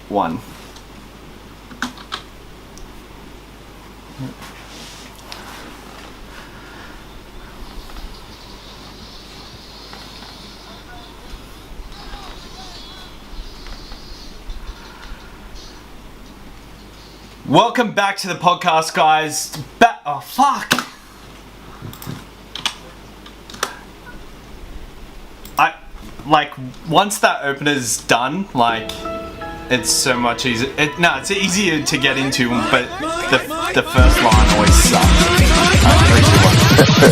1. Welcome back to the podcast, guys. Oh, fuck. Once that opener's done, it's so much easier. It's easier to get into, but the first line always sucks.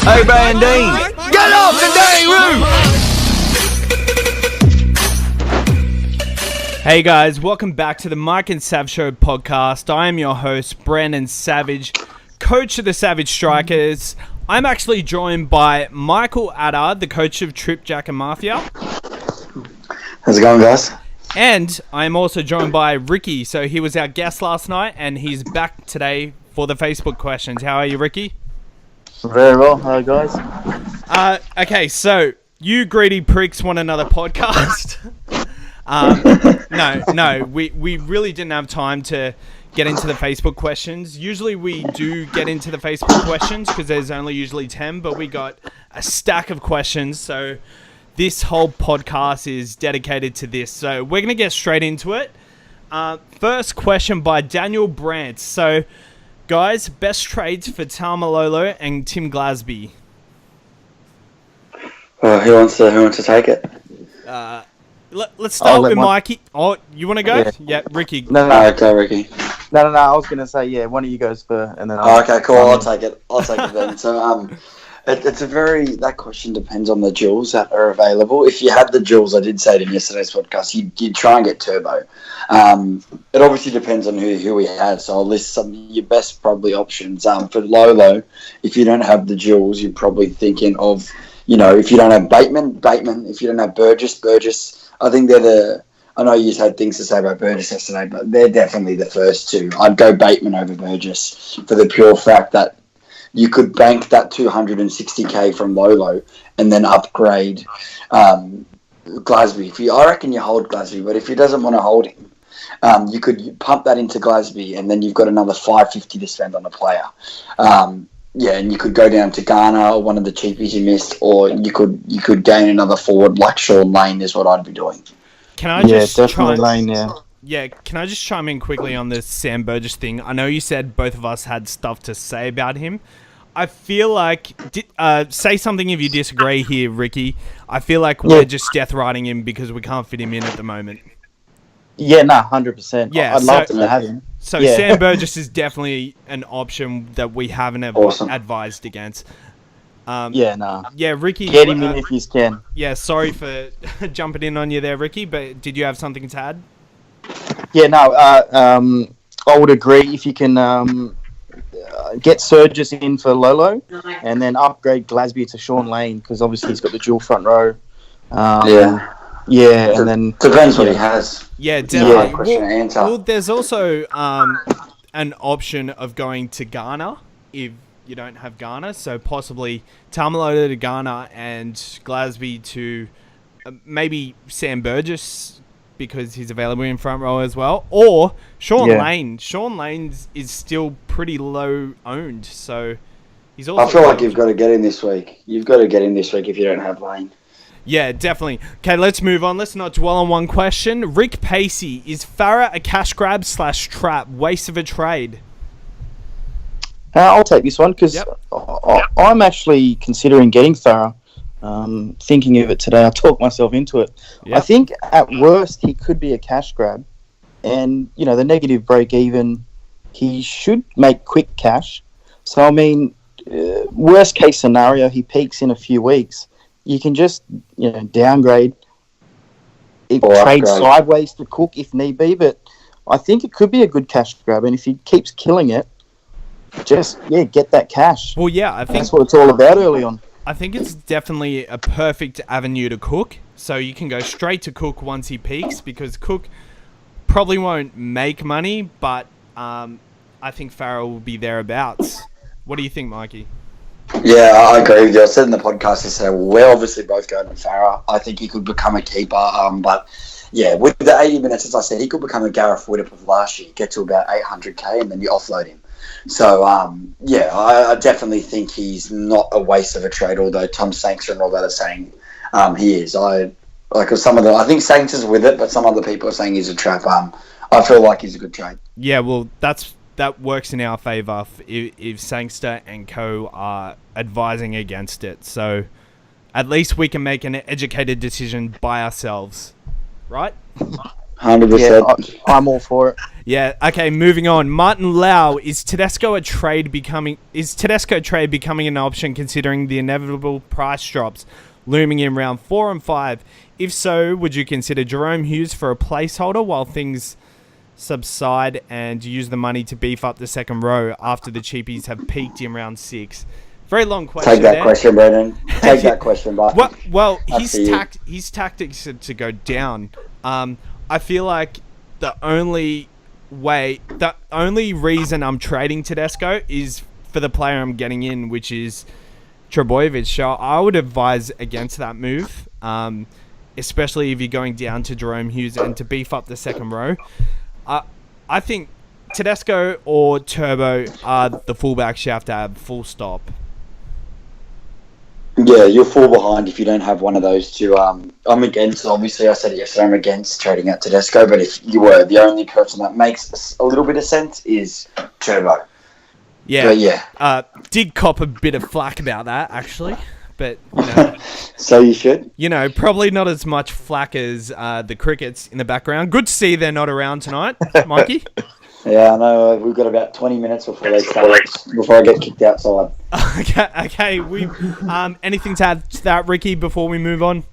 Hey, Brandine, get off the dang roof! Hey guys, welcome back to the Mike and Sav Show podcast. I am your host, Brandon Savage, coach of the Savage Strikers. I'm actually joined by Michael Addard, the coach of Trip Jack and Mafia. How's it going, guys? And I'm also joined by Ricky. So he was our guest last night, and he's back today for the Facebook questions. How are you, Ricky? Very well. How are you guys? Okay, so you greedy pricks want another podcast? No, we really didn't have time to get into the Facebook questions. Usually we do get into the Facebook questions because there's only usually 10, but we got a stack of questions, so this whole podcast is dedicated to this. So we're going to get straight into it. First question by Daniel Brandt. So, guys, best trades for Tamalolo and Tim Glasby? Who wants to take it? Let's start with Mikey. Oh, you want to go? Yeah, Ricky. No. Okay, Ricky. No. I was going to say, yeah, one of you goes first, and then okay, cool. I'll take it then. So, that question depends on the jewels that are available. If you had the jewels, I did say it in yesterday's podcast, you'd try and get Turbo. It obviously depends on who we have. So I'll list some of your best probably options. For Lolo, if you don't have the jewels, you're probably thinking of, if you don't have Bateman. If you don't have Burgess. I think I know you had things to say about Burgess yesterday, but they're definitely the first two. I'd go Bateman over Burgess for the pure fact that you could bank that 260k from Lolo and then upgrade Glasby. I reckon you hold Glasby, but if he doesn't want to hold him, you could pump that into Glasby, and then you've got another 550 to spend on a player. And you could go down to Garner, or one of the cheapies you missed, or you could gain another forward like Sean Lane is what I'd be doing. Can I just definitely Lane, yeah. Yeah, can I just chime in quickly on this Sam Burgess thing? I know you said both of us had stuff to say about him. I feel like, say something if you disagree here, Ricky. I feel like we're just death riding him because we can't fit him in at the moment. Yeah, 100%. Yeah, I'd love to have him. So Sam Burgess is definitely an option that we haven't ever advised against. Yeah, Ricky. Get him in if you can. Yeah, sorry for jumping in on you there, Ricky, but did you have something to add? Yeah, I would agree if you can get Surges in for Lolo and then upgrade Glasby to Sean Lane because obviously he's got the dual front row. And then depends what he has. Yeah, definitely. Question and answer. Well, there's also an option of going to Garner if you don't have Garner, so possibly Tamalolo to Garner and Glasby to maybe Sam Burgess because he's available in front row as well, or Sean Lane. Sean Lane is still pretty low owned, so he's also. I feel like you've got to get in this week. You've got to get in this week if you don't have Lane. Yeah, definitely. Okay, let's move on. Let's not dwell on one question. Rick Pacey, is Farah a cash grab / trap? Waste of a trade? I'll take this one because I'm actually considering getting Farah. Thinking of it today, I talked myself into it. Yep. I think at worst he could be a cash grab, and the negative break even, he should make quick cash. So I mean, worst case scenario, he peaks in a few weeks. You can just downgrade, trade sideways to Cook if need be. But I think it could be a good cash grab, and if he keeps killing it, just get that cash. Well, yeah, I think that's what it's all about early on. I think it's definitely a perfect avenue to Cook. So you can go straight to Cook once he peaks because Cook probably won't make money, but I think Farrell will be thereabouts. What do you think, Mikey? Yeah, I agree with you. I said in the podcast yesterday, we're obviously both going to Farah. I think he could become a keeper, but yeah, with the 80 minutes, as I said, he could become a Gareth Widdop of last year, get to about 800k, and then you offload him. So, I definitely think he's not a waste of a trade, although Tom Sankster and all that are saying he is. I think Sankster's is with it, but some other people are saying he's a trap. I feel like he's a good trade. Yeah, well, that works in our favour if Sankster and co are advising against it. So at least we can make an educated decision by ourselves, right? 100%. Yeah, I'm all for it. Yeah. Okay. Moving on. Martin Lau, is Tedesco trade becoming an option considering the inevitable price drops looming in round 4 and 5? If so, would you consider Jerome Hughes for a placeholder while things subside and use the money to beef up the second row after the cheapies have peaked in round 6? Very long question. Take that question, Brendan. Take that question, but well, his tactics are to go down. I feel like the only reason I'm trading Tedesco is for the player I'm getting in, which is Trebojevic. So I would advise against that move, especially if you're going down to Jerome Hughes and to beef up the second row. I think Tedesco or Turbo are the fullbacks you have to have, full stop. Yeah, you'll fall behind if you don't have one of those two. I'm against, obviously I said it yesterday, I'm against trading out Tedesco, but if you were, the only person that makes a little bit of sense is Turbo. Yeah. But yeah. Did cop a bit of flack about that, actually. But, So you should? Probably not as much flack as the Crickets in the background. Good to see they're not around tonight, Mikey. Yeah, I know. We've got about 20 minutes before they start, before I get kicked outside. Okay. We anything to add to that, Ricky, before we move on?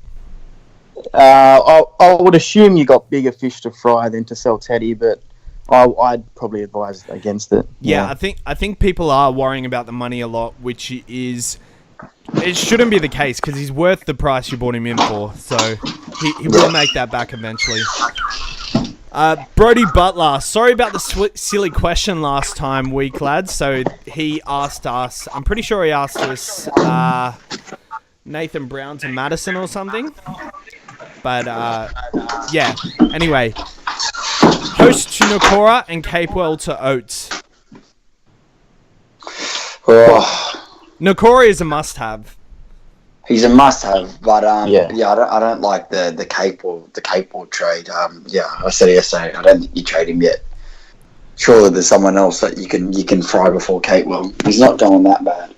I would assume you got bigger fish to fry than to sell Teddy, but I'd probably advise against it. Yeah, I think people are worrying about the money a lot, which is... It shouldn't be the case because he's worth the price you bought him in for. So he will make that back eventually. Brody Butler, sorry about the silly question last time week, lads. So he asked us, I'm pretty sure he asked us Nathan Brown to Madison or something. But yeah, anyway. Host to Nakora and Capewell to Oates. Nakora is a must-have. He's a must-have, but I don't like the Capewell trade. I said it yesterday. I don't think you trade him yet. Surely there's someone else that you can fry before Capewell. He's not going that bad.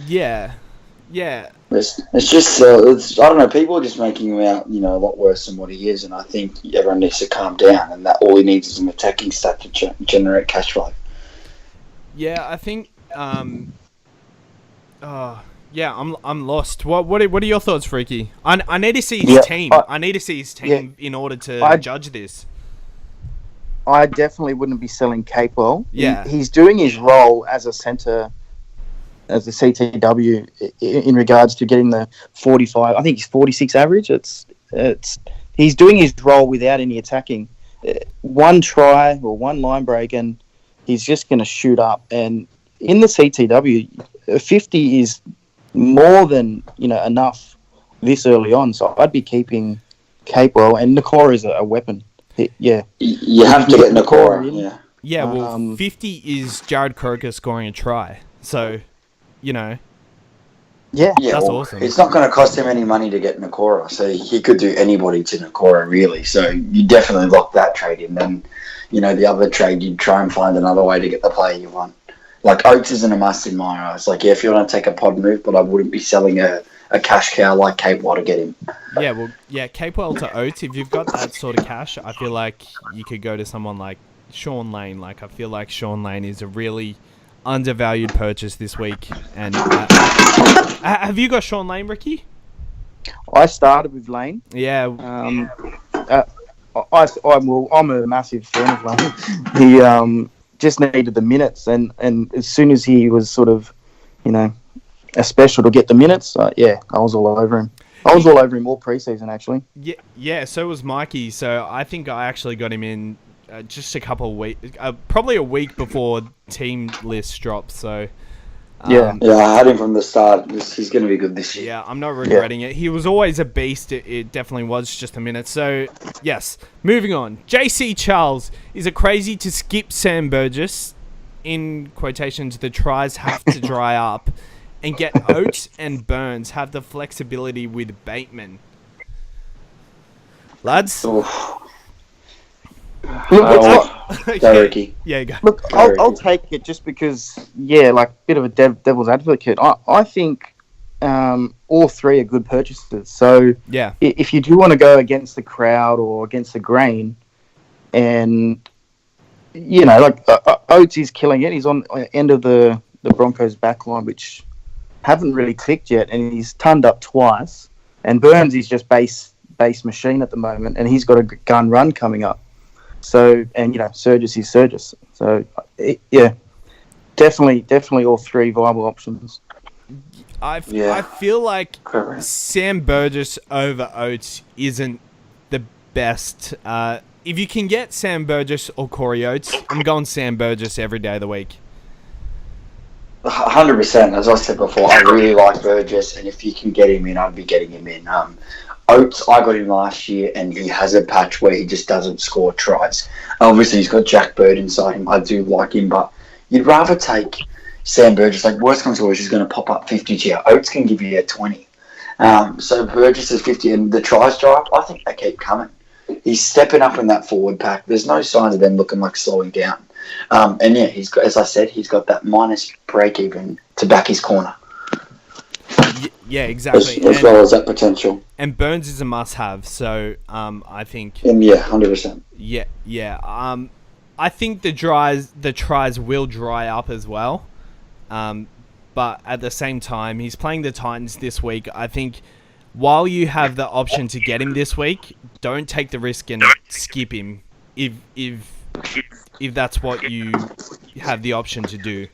Yeah. It's just I don't know. People are just making him out a lot worse than what he is, and I think everyone needs to calm down. And that all he needs is an attacking stat to generate cash flow. Yeah, I think. Yeah, I'm lost. What are your thoughts, Freaky? I need to see his team. I need to see his team in order to judge this. I definitely wouldn't be selling Capewell. Yeah, he's doing his role as a centre, as a CTW in regards to getting the 45. I think he's 46 average. He's doing his role without any attacking. One try or one line break, and he's just going to shoot up. And in the CTW, 50 is more than enough this early on. So I'd be keeping Capewell, and Nakora is a weapon. You have to get Nakora. Yeah. Well, 50 is Jared Croker scoring a try. So, Yeah, that's awesome. It's not going to cost him any money to get Nakora, so he could do anybody to Nakora, really. So you definitely lock that trade in. Then, the other trade, you'd try and find another way to get the player you want. Like, Oates isn't a must in my eyes. Like, if you want to take a pod move, but I wouldn't be selling a cash cow like Capewell to get him. Yeah, well, Capewell to Oates, if you've got that sort of cash, I feel like you could go to someone like Sean Lane. Like, I feel like Sean Lane is a really undervalued purchase this week. And have you got Sean Lane, Ricky? I started with Lane. Yeah. I'm a massive fan of Lane. He just needed the minutes, and as soon as he was sort of, a special to get the minutes, I was all over him. I was all over him all preseason, actually. Yeah. So was Mikey. So I think I actually got him in just a couple of weeks, probably a week before team list dropped. So Yeah. Yeah, I had him from the start. He's going to be good this year. Yeah, I'm not regretting it. He was always a beast. It definitely was just a minute. So, yes. Moving on. JC Charles. Is it crazy to skip Sam Burgess? In quotations, the tries have to dry up. And get Oates and Burns have the flexibility with Bateman. Lads? Oof. Okay. Go, Ricky. Yeah, go. Look, I'll take it just because, like a bit of a devil's advocate. I think all three are good purchases. So Yeah. if you do want to go against the crowd or against the grain, and Oates is killing it. He's on the end of the Broncos backline, which haven't really clicked yet, and he's turned up twice. And Burns is just base machine at the moment, and he's got a gun run coming up. So, and Surgis is Surgis. So, definitely all three viable options. I feel like Correct. Sam Burgess over Oates isn't the best. If you can get Sam Burgess or Corey Oates, I'm going Sam Burgess every day of the week. 100%. As I said before, I really like Burgess, and if you can get him in, I'd be getting him in. Oates, I got him last year, and he has a patch where he just doesn't score tries. Obviously, he's got Jack Bird inside him. I do like him, but you'd rather take Sam Burgess. Like, worst comes to worst, he's going to pop up 50 to you. Oates can give you a 20. So Burgess is 50, and the tries dry up, I think they keep coming. He's stepping up in that forward pack. There's no signs of them looking like slowing down. And yeah, he's got, as I said, he's got that minus break even to back his corner. Yeah, exactly. As well as that potential. And Burns is a must-have, so I think. And yeah, 100%. Yeah. I think the tries will dry up as well. But at the same time, he's playing the Titans this week. I think while you have the option to get him this week, don't take the risk and skip him if that's what you have the option to do.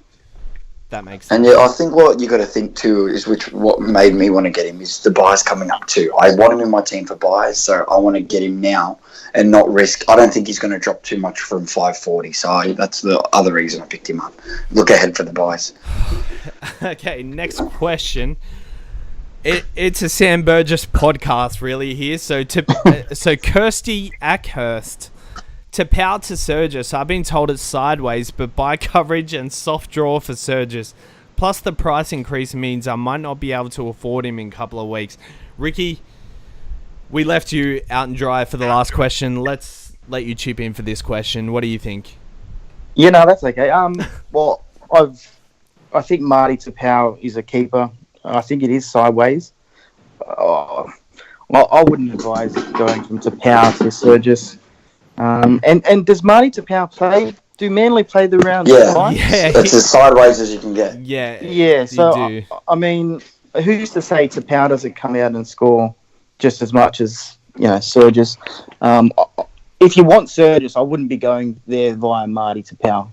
That makes sense. And yeah, I think what you got to think too is what made me want to get him is the buys coming up too. I want him in my team for buys, so I want to get him now and not risk. I don't think he's going to drop too much from 540, so that's the other reason I picked him up. Look ahead for the buys. Okay, next question. It's a Sam Burgess podcast really here. So Kirsty Ackhurst. To power to Surgis, I've been told it's sideways, but buy coverage and soft draw for Surgis. Plus the price increase means I might not be able to afford him in a couple of weeks. Ricky, we left you out and dry for the last question. Let's let you chip in for this question. What do you think? Yeah, no, that's okay. Well, I think Marty Tapau is a keeper. I think it is sideways. Well, I wouldn't advise going from Tapau to Surgis. And does Marty Tapau play? Do Manly play the round? Yeah, yeah, it's as sideways as you can get. Yeah. So I mean, who's to say Tapau doesn't come out and score just as much as Surgis? If you want Surgis, I wouldn't be going there via Marty Tapau.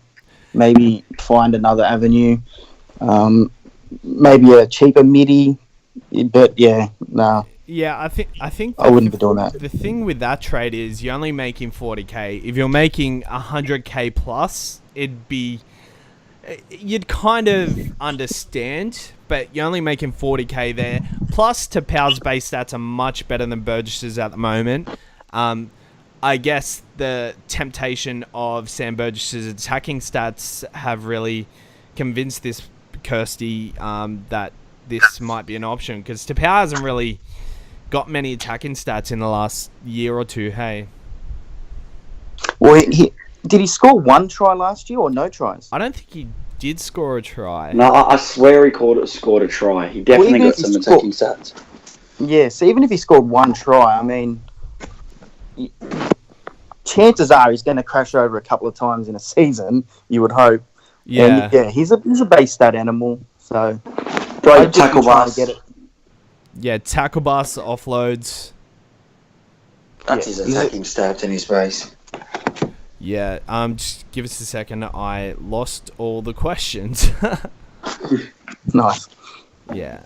Maybe find another avenue. Maybe a cheaper midi, but yeah, no. Yeah, I think I wouldn't be doing that. The thing with that trade is you're only making 40k. If you're making 100k plus, you'd kind of understand, but you're only making 40k there. Plus, Tapau's base stats are much better than Burgess's at the moment. I guess the temptation of Sam Burgess's attacking stats have really convinced this Kirsty that this might be an option, because Tapau hasn't really got many attacking stats in the last year or two, hey? Well, did he score one try last year or no tries? I don't think he did score a try. No, I swear he scored a try. He definitely got some attacking stats. Yeah, so even if he scored one try, I mean, chances are he's going to crash over a couple of times in a season, you would hope. Yeah. And he's a base stat animal, so... Great tackle bus. Get it. Yeah, tackle bus, offloads. That's his attacking stats in his base. Yeah, just give us a second. I lost all the questions. Nice. Yeah.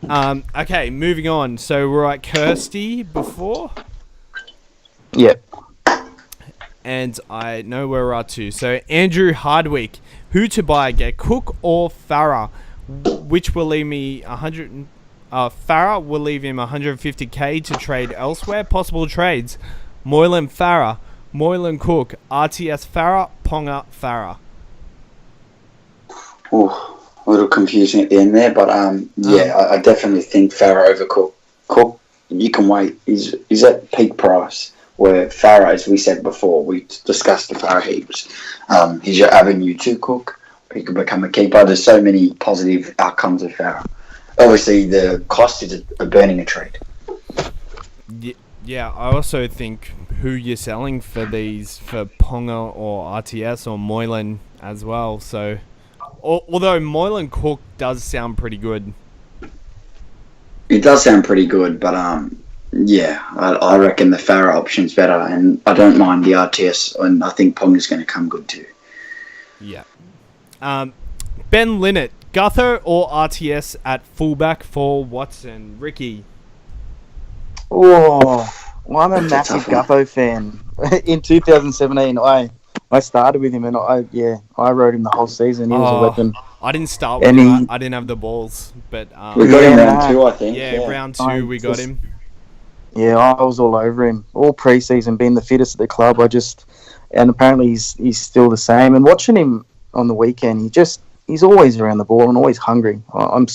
Okay, moving on. So we're at Kirsty before. Yeah. and I know where we're up to. So Andrew Hardwick, who to buy? Get Cook or Farah? Which will leave me 100. Farah will leave him 150k to trade elsewhere. Possible trades: Moylan Farah, Moylan Cook, RTS Farah, Ponga Farah. Oh, a little confusing at the end there, but I definitely think Farah over Cook. Cook, you can wait. He's at peak price. Where Farah, as we said before, we discussed the Farah heaps. He's your avenue to Cook. He could become a keeper. There's so many positive outcomes of Farah. Obviously, the cost is a burning a trade. Yeah, I also think who you're selling for these, for Ponga or RTS or Moylan as well. So, although Moylan Cook does sound pretty good. It does sound pretty good, but I reckon the Farah option's better, and I don't mind the RTS, and I think Ponga's going to come good too. Yeah. Ben Linnett, Gutho or RTS at fullback for Watson? Ricky. Oh, well, I'm a massive Gutho fan. In 2017, I started with him, and I rode him the whole season. He was a weapon. I didn't start with him. I didn't have the balls, but we got him round 2, I think. Yeah, round 2 we got him. Yeah, I was all over him all pre-season, being the fittest at the club. And apparently he's still the same. And watching him on the weekend, he's always around the ball and always hungry. I'm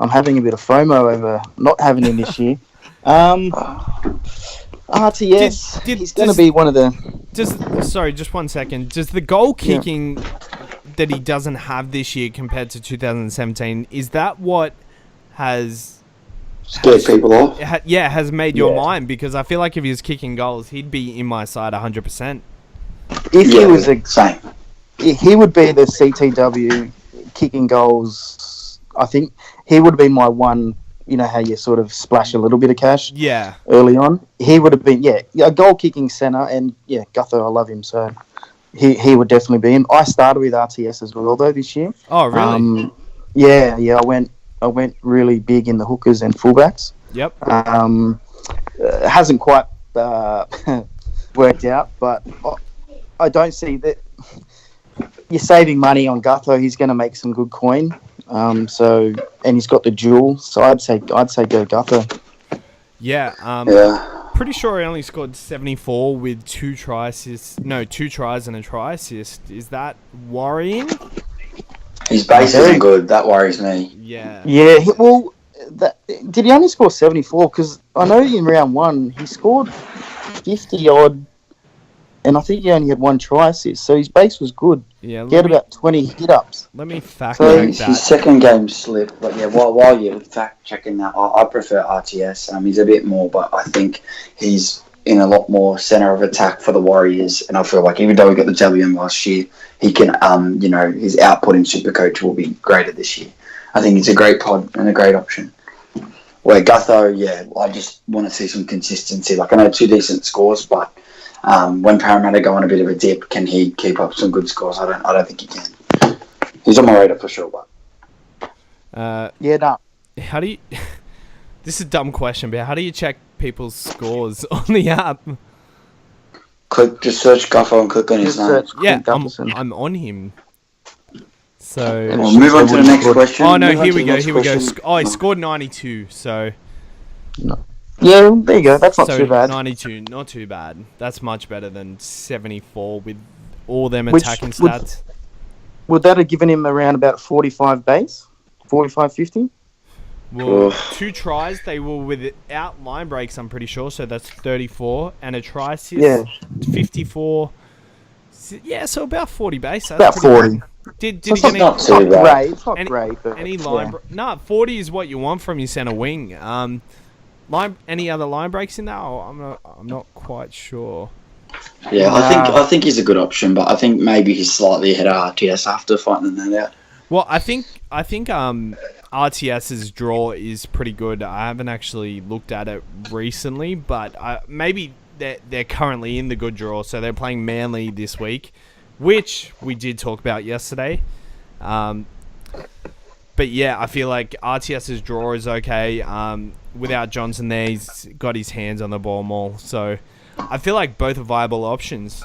having a bit of FOMO over not having him this year. RTS, he's going to be one of the... Sorry, just 1 second. Does the goal kicking that he doesn't have this year compared to 2017, is that what has... Scared people off? Has made your mind, because I feel like if he was kicking goals, he'd be in my side 100%. If he was same. He would be the CTW kicking goals. I think he would be my one. You know how you sort of splash a little bit of cash. Yeah. Early on, he would have been a goal kicking centre, and Gutho, I love him, so he would definitely be in. I started with RTS as well though this year. Oh really? I went really big in the hookers and fullbacks. Yep. Hasn't quite worked out, but I don't see that you're saving money on Gutho. He's going to make some good coin. And he's got the duel, so I'd say go Gutho. Yeah. Pretty sure he only scored 74 with 2 tries and a try assist. Is that worrying? His base isn't good. That worries me. Yeah. Yeah. Did he only score 74? Because I know in round 1 he scored 50 odd, and I think he only had 1 try assist. So his base was good. Yeah. He had about 20 hit ups. Let me fact check that. His second game slipped, but while you're fact checking that, I prefer RTS. He's a bit more, but I think he's in a lot more centre of attack for the Warriors, and I feel like even though we got the W last year, he can, his output in Supercoach will be greater this year. I think he's a great pod and a great option. Where Gutho, I just want to see some consistency. Like, I know 2 decent scores, but when Parramatta go on a bit of a dip, can he keep up some good scores? I don't think he can. He's on my radar for sure, but no. How do you? This is a dumb question, but how do you check people's scores on the app? Just search Gutho and click on his name. Yeah, I'm on him. So we'll move on to the next question. Oh no, here we go. Oh, he scored 92. So no. Yeah, there you go. That's not too bad. 92, not too bad. That's much better than 74 with all them attacking stats. Would that have given him around about 45 base? 45, 50? Well, 2 tries, they were without line breaks, I'm pretty sure, so that's 34. And a try assist, 54. Yeah, so about 40 base. That's about 40. Did he get not too bad. It's not great. But any line No, 40 is what you want from your centre wing. Any other line breaks in there? I'm not quite sure. Yeah, I think he's a good option, but I think maybe he's slightly ahead of RTS after finding that out. Well, I think RTS's draw is pretty good. I haven't actually looked at it recently, but maybe they're currently in the good draw, so they're playing Manly this week, which we did talk about yesterday. But yeah, I feel like RTS's draw is okay. Without Johnson there, he's got his hands on the ball more. So I feel like both are viable options.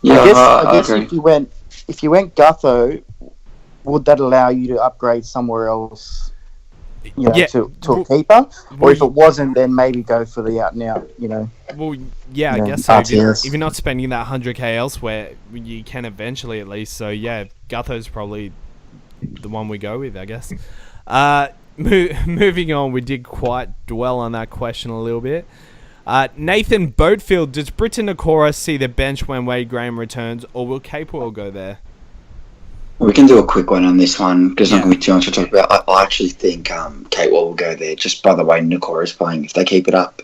Yeah, I guess agree. if you went Gutho, would that allow you to upgrade somewhere else? You know, Yeah. to a keeper, or well, if it wasn't, then maybe go for the out and out. You know, Well, yeah, I Yeah, guess so. RTS. If you're not spending that 100k elsewhere, you can eventually at least. So yeah, Gutho's probably the one we go with, I guess. Moving on, we did quite dwell on that question a little bit. Nathan Boatfield, does Britton Nakora see the bench when Wade Graham returns, or will Capewell go there? We can do a quick one on this one because not going to be too much to talk about. I actually think Kate Wall will go there just by the way Nakora's playing if they keep it up.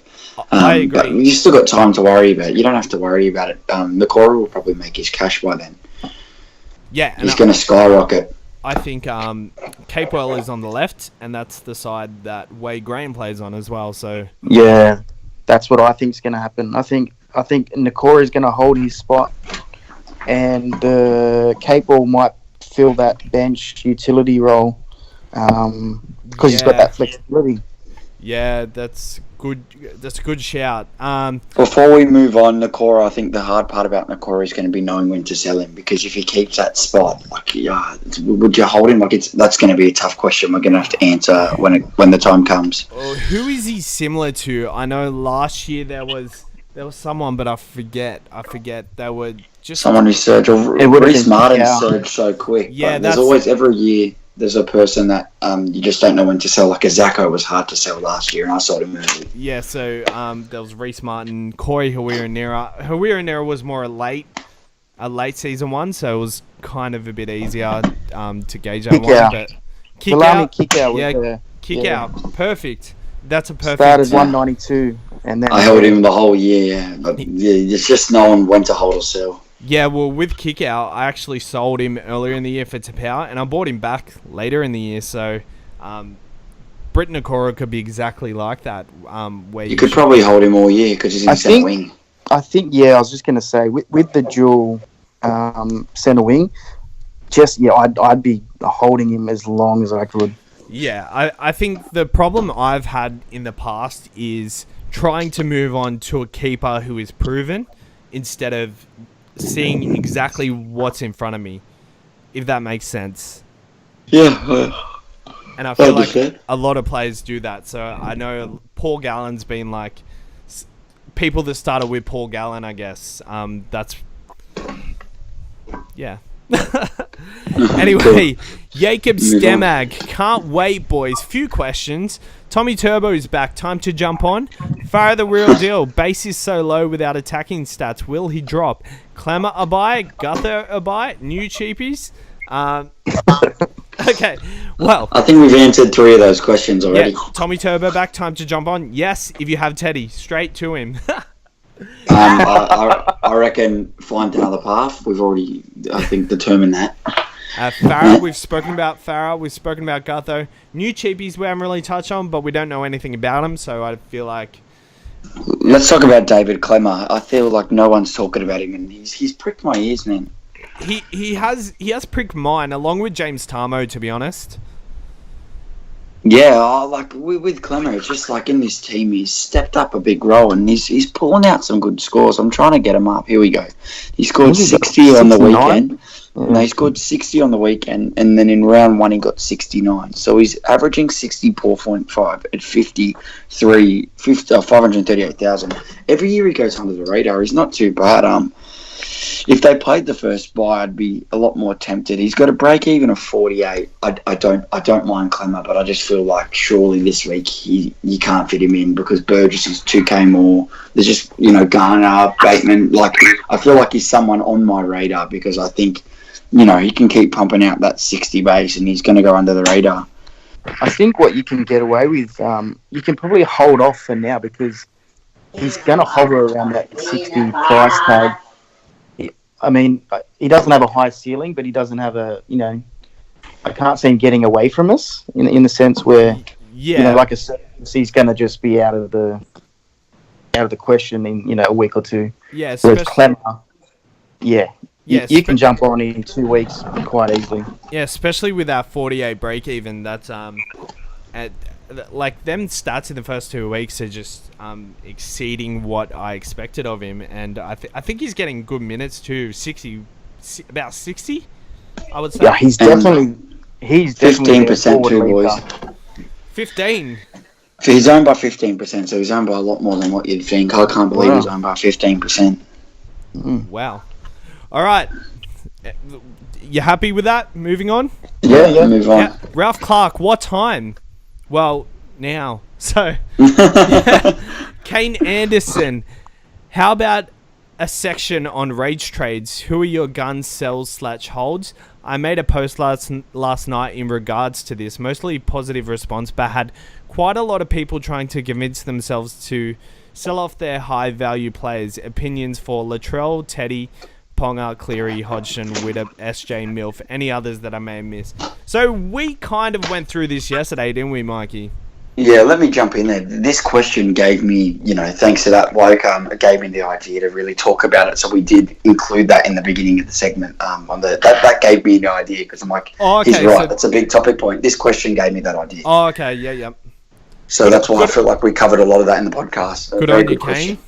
I agree. But you still got time to worry about it. You don't have to worry about it. Nakora will probably make his cash by then. Yeah, and He's going to skyrocket. I think Capewell is on the left, and that's the side that Wade Graham plays on as well. So yeah, that's what I think is going to happen. I think Nakora is going to hold his spot, and Capewell might fill that bench utility role because he's got that flexibility. yeah, that's good. That's a good shout. Before we move on, Nakora, I think the hard part about Nakora is going to be knowing when to sell him because if he keeps that spot, would you hold him? That's going to be a tough question. We're going to have to answer when the time comes. Who is he similar to? I know last year there was someone, but I forget. They were just Someone who surged. Reece Martin surged so quick. Yeah, there's always every year. There's a person that you just don't know when to sell. Like a Zacco was hard to sell last year, and I sold him early. Yeah, so there was Reece Martin, Corey Hawira-Nera. Hawira-Nera was more a late season one, so it was kind of a bit easier to gauge that one. But kick out, perfect. That's a perfect. Started 192, and then I held him the whole year. Yeah, but it's just knowing when to hold or sell. Yeah, well, with Kickout, I actually sold him earlier in the year for Tapau, and I bought him back later in the year. So, Britton Nakora could be exactly like that. Where you could probably hold him all year because he's in centre wing. I think, I was just going to say, with the dual centre wing, I'd be holding him as long as I could. Yeah, I think the problem I've had in the past is trying to move on to a keeper who is proven instead of seeing exactly what's in front of me, if that makes sense. Yeah. And I feel like a lot of players do that. So I know Paul Gallen's been like people that started with Paul Gallen, I guess. That's yeah. Anyway, Jacob Stemag. Can't wait, boys. Few questions. Tommy Turbo is back. Time to jump on. Farah the real deal. Base is so low without attacking stats. Will he drop? Clemmer a buy? Guther a buy? New cheapies? Okay, well. I think we've answered 3 of those questions already. Yeah, Tommy Turbo back. Time to jump on. Yes, if you have Teddy. Straight to him. I reckon find another path. We've already, I think, determined that. Farah, we've spoken about Farah. We've spoken about Gutho. New cheapies we haven't really touched on, but we don't know anything about him, so I feel like... Let's talk about David Clemmer. I feel like no one's talking about him, and he's pricked my ears, man. He has pricked mine, along with James Tarmo, to be honest. Yeah, with Clemmer, it's just like in this team, he's stepped up a big role and he's pulling out some good scores. I'm trying to get him up. Here we go. He scored 60 on the weekend. Yeah. No, he scored 60 on the weekend, and then in round 1 he got 69. So he's averaging 64.5 at 538,000. Every year he goes under the radar. He's not too bad. If they played the first bye, I'd be a lot more tempted. He's got a break even of 48. I don't mind Clemmer, but I just feel like surely this week you can't fit him in because Burgess is 2k more. There's just Garner, Bateman. I feel like he's someone on my radar because I think he can keep pumping out that 60 base and he's going to go under the radar. I think what you can get away with, you can probably hold off for now because he's going to hover around that 60 price tag. I mean, he doesn't have a high ceiling, but he doesn't have I can't see him getting away from us in the sense where, like I said, he's going to just be out of the question in a week or two. Yeah, whereas Clemmer, you can jump on in 2 weeks quite easily. Yeah, especially with that 48 break even. That's like them stats in the first 2 weeks are just exceeding what I expected of him, and I think he's getting good minutes too. About 60, I would say. Yeah, he's definitely 15% too, boys. 15. He's owned by 15%, so he's owned by a lot more than what you'd think. I can't believe he's owned by 15%. Wow. All right. You happy with that? Moving on? Yeah, move on. Yeah. Ralph Clark, what time? Well, now. So, Kane Anderson, how about a section on rage trades? Who are your gun sells / holds? I made a post last night in regards to this, mostly positive response, but had quite a lot of people trying to convince themselves to sell off their high value players. Opinions for Latrell, Teddy, Ponga, Cleary, Hodgson, Widdop, SJ, Milf, any others that I may have missed. So we kind of went through this yesterday, didn't we, Mikey? Yeah, let me jump in there. This question gave me, thanks to that bloke, it gave me the idea to really talk about it. So we did include that in the beginning of the segment. That gave me the idea because I'm like, he's right. So that's a big topic point. This question gave me that idea. Oh, okay, yeah. So that's why I feel like we covered a lot of that in the podcast. Good on you, Kane.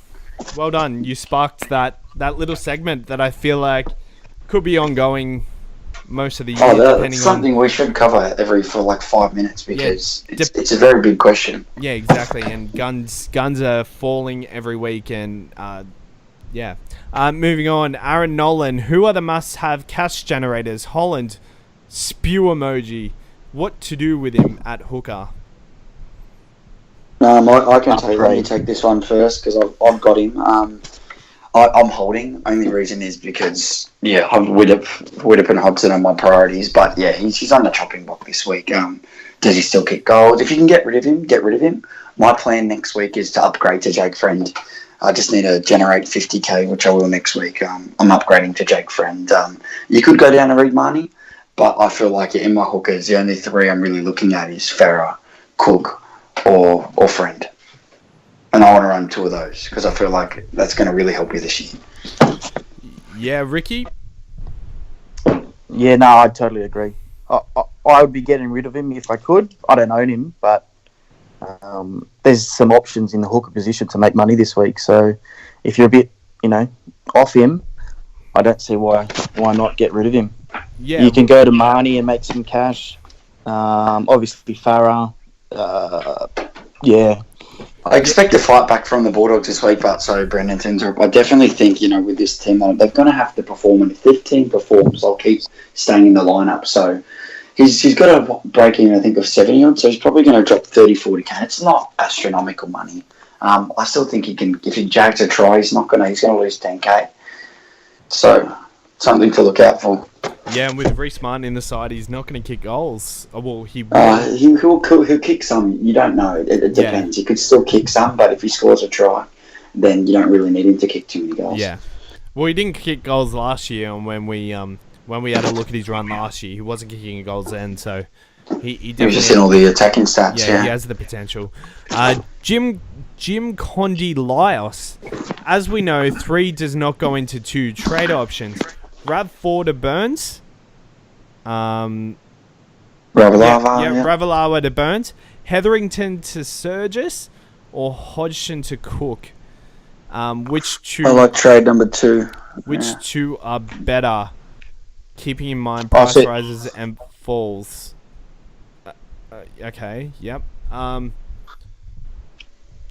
Well done. You sparked that little segment that I feel like could be ongoing most of the year. That's something we should cover for like 5 minutes because it's a very big question. Yeah, exactly. And guns are falling every week. And moving on, Aaron Nolan. Who are the must-have cash generators? Holland, spew emoji. What to do with him at hooker? I can take this one first because I've got him. I'm holding. Only reason is because Widdop and Hodgson are my priorities. But yeah, he's on the chopping block this week. Does he still kick goals? If you can get rid of him, get rid of him. My plan next week is to upgrade to Jake Friend. I just need to generate 50k, which I will next week. I'm upgrading to Jake Friend. You could go down to Reed Marnie, but I feel like in my hookers, the only three I'm really looking at is Farah, Cook, or Friend. And I want to run 2 of those because I feel like that's going to really help you this year. Yeah, Ricky? Yeah, no, I totally agree. I would be getting rid of him if I could. I don't own him, but there's some options in the hooker position to make money this week. So if you're a bit, off him, I don't see why not get rid of him. Yeah, you can go to Marnie and make some cash. Obviously, Farah. I expect a fight back from the Bulldogs this week, but so Brendan Tinsor. I definitely think, with this team, they're going to have to perform. And if their team performs, they'll keep staying in the lineup. So he's got a break even, I think, of 70 odd. So he's probably going to drop 30, 40k. It's not astronomical money. I still think he can, if he jags a try, he's going to lose 10k. So something to look out for. Yeah, and with Reece Martin in the side, he's not going to kick goals. Well, he will. He'll kick some. You don't know. It depends. He could still kick some, but if he scores a try, then you don't really need him to kick too many goals. Yeah. Well, he didn't kick goals last year, and when we had a look at his run last year, he wasn't kicking goals then, so he was just in all the attacking stats. Yeah, he has the potential. Jim Condi Lios. As we know, 3 does not go into 2 trade options. Rav 4 to Burns. Ravalawa. Ravalawa to Burns. Hetherington to Surgis or Hodgson to Cook. Which 2? I like trade number 2. Which 2 are better? Keeping in mind price rises and falls. Okay. Yep.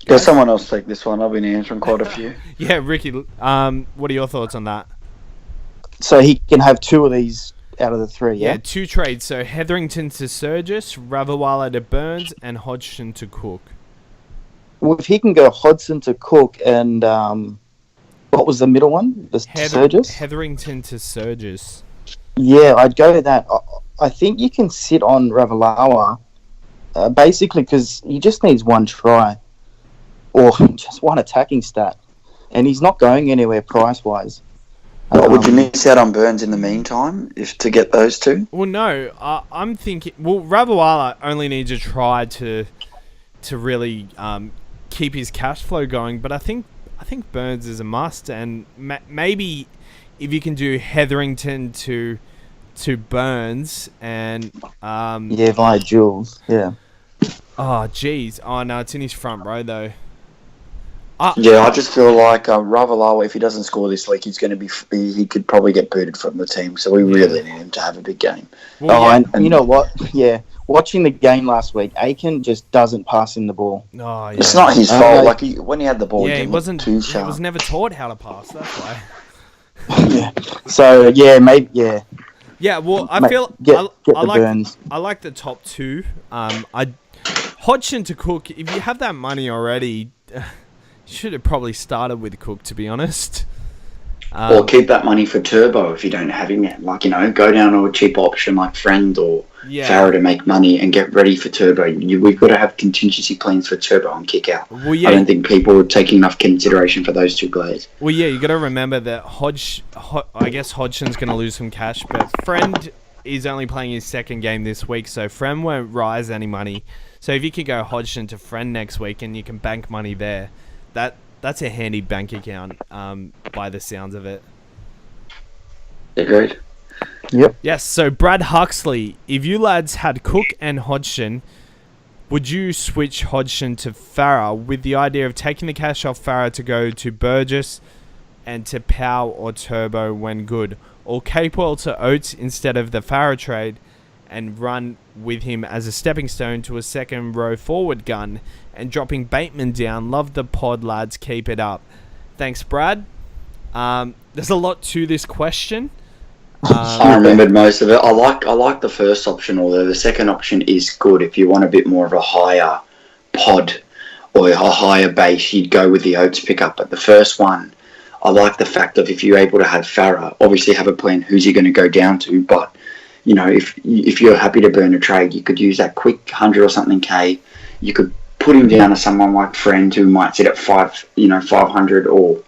Does someone else take this one? I've been answering quite a few. Yeah, Ricky. What are your thoughts on that? So he can have 2 of these out of the 3, yeah? Yeah, 2 trades. So Hetherington to Surgis, Ravawala to Burns, and Hodgson to Cook. Well, if he can go Hodgson to Cook and what was the middle one? Surgis? Hetherington to Surgis. Yeah, I'd go with that. I think you can sit on Ravalawa basically because he just needs 1 try or just 1 attacking stat. And he's not going anywhere price-wise. Would you miss out on Burns in the meantime to get those 2? Well, no. I'm thinking... Well, Ravawala only needs a try to really keep his cash flow going, but I think Burns is a must, and maybe if you can do Hetherington to Burns and... via Jules, yeah. Oh, jeez. Oh, no, it's in his front row, though. Yeah, I just feel like Ravalawa, if he doesn't score this week, he's going to he could probably get booted from the team. So we really need him to have a big game. Well, yeah. And you know what? Yeah, watching the game last week, Aiken just doesn't pass him the ball. Oh, yeah. It's not his fault. Like when he had the ball, Yeah, he didn't wasn't. look too He sharp. was never taught how to pass. That's why. Yeah. So yeah, maybe yeah. Yeah. Well, I Mate, feel get I the like Burns. I like the top two. Hodgson to Cook. If you have that money already, you should have probably started with Cook. To be honest. Or keep that money for Turbo if you don't have him yet. Like, go down to a cheap option like Friend or Farah to make money and get ready for Turbo. We've got to have contingency plans for Turbo and kick out. Well, yeah. I don't think people are taking enough consideration for those two players. Well, yeah, you got to remember that I guess Hodgson's going to lose some cash, but Friend is only playing his second game this week, so Friend won't rise any money. So if you could go Hodgson to Friend next week and you can bank money there, that's a handy bank account by the sounds of it. Agreed. Yep. Yes, so Brad Huxley, if you lads had Cook and Hodgson, would you switch Hodgson to Farah with the idea of taking the cash off Farah to go to Burgess and to Powell or Turbo when good, or Capewell to Oates instead of the Farah trade and run with him as a stepping stone to a second row forward gun and dropping Bateman down? Love the pod, lads. Keep it up. Thanks, Brad. There's a lot to this question. I remembered most of it. I like the first option, although the second option is good. If you want a bit more of a higher pod or a higher base, you'd go with the Oates pickup. But the first one, I like the fact of if you're able to have Farah, obviously have a plan who's he going to go down to. But if you're happy to burn a trade, you could use that quick 100 or something K. You could put him down to someone like Friend who might sit at 500, or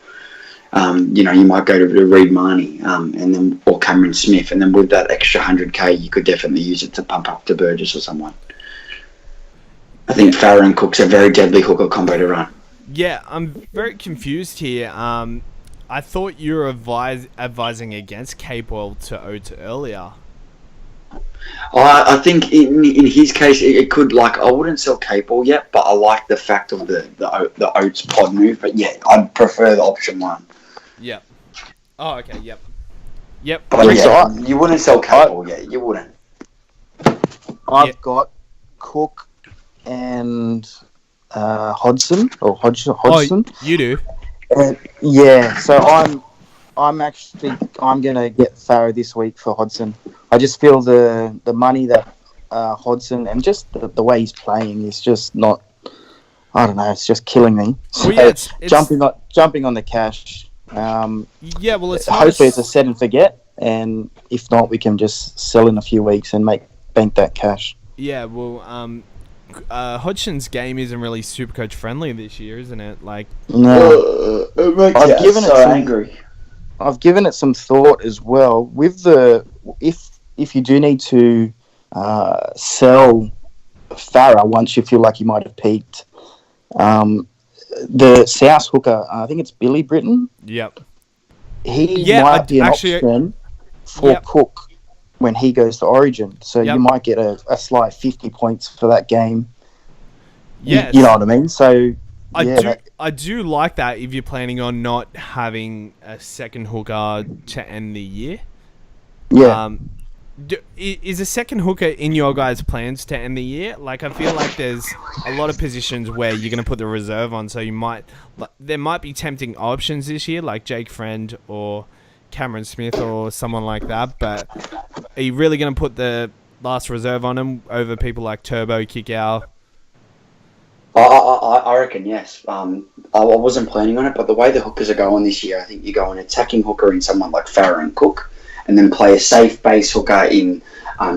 you might go to Reed Marnie, and then or Cameron Smith, and then with that extra 100K, you could definitely use it to pump up to Burgess or someone. I think Farah and Cook's a very deadly hooker combo to run. Yeah, I'm very confused here. I thought you were advising against Capewell to Oates earlier. I think in his case, it could, like, I wouldn't sell Capewell yet, but I like the fact of the Oates pod move. But yeah, I'd prefer the option one. Yep. Oh, okay. Yep. But yeah, you wouldn't sell Capewell yet. You wouldn't. I've got Cook and Hodgson or Hodgson. Oh, you do? Yeah. So I'm gonna get Farah this week for Hodgson. I just feel the money that Hodgson and just the way he's playing is just not. I don't know. It's just killing me. So Well, yeah, it's jumping on the cash. yeah. Well, it's hopefully it's a set and forget, and if not, we can just sell in a few weeks and bank that cash. Yeah. Well, Hodgson's game isn't really Supercoach friendly this year, isn't it? Like, No, I've given it some angry. I've given it some thought as well. With if you do need to sell Farah once you feel like you might have peaked, the South hooker, I think it's Billy Britton. yep. He might be an option for Cook when he goes to Origin. So you might get a slight 50 points for that game. Yes. You know what I mean? So I do like that if you're planning on not having a second hooker to end the year. Yeah. Is a second hooker in your guys' plans to end the year? Like, I feel like there's a lot of positions where you're going to put the reserve on, so there might be tempting options this year, like Jake Friend or Cameron Smith or someone like that, but are you really going to put the last reserve on him over people like Turbo, Kickow? I reckon, yes. I wasn't planning on it, but the way the hookers are going this year, I think you go an attacking hooker in someone like Farah and Cook, and then play a safe base hooker in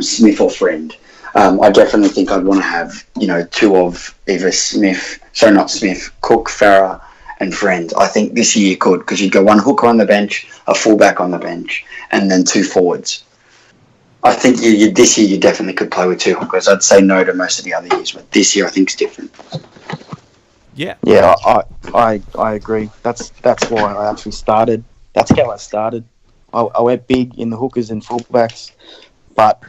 Smith or Friend. I definitely think I'd want to have, two of either Cook, Farah, and Friend. I think this year you could, because you'd go one hooker on the bench, a fullback on the bench, and then two forwards. I think this year you definitely could play with two hookers. I'd say no to most of the other years, but this year I think it's different. Yeah. Yeah, I agree. That's why I actually started. That's how I started. I went big in the hookers and fullbacks, but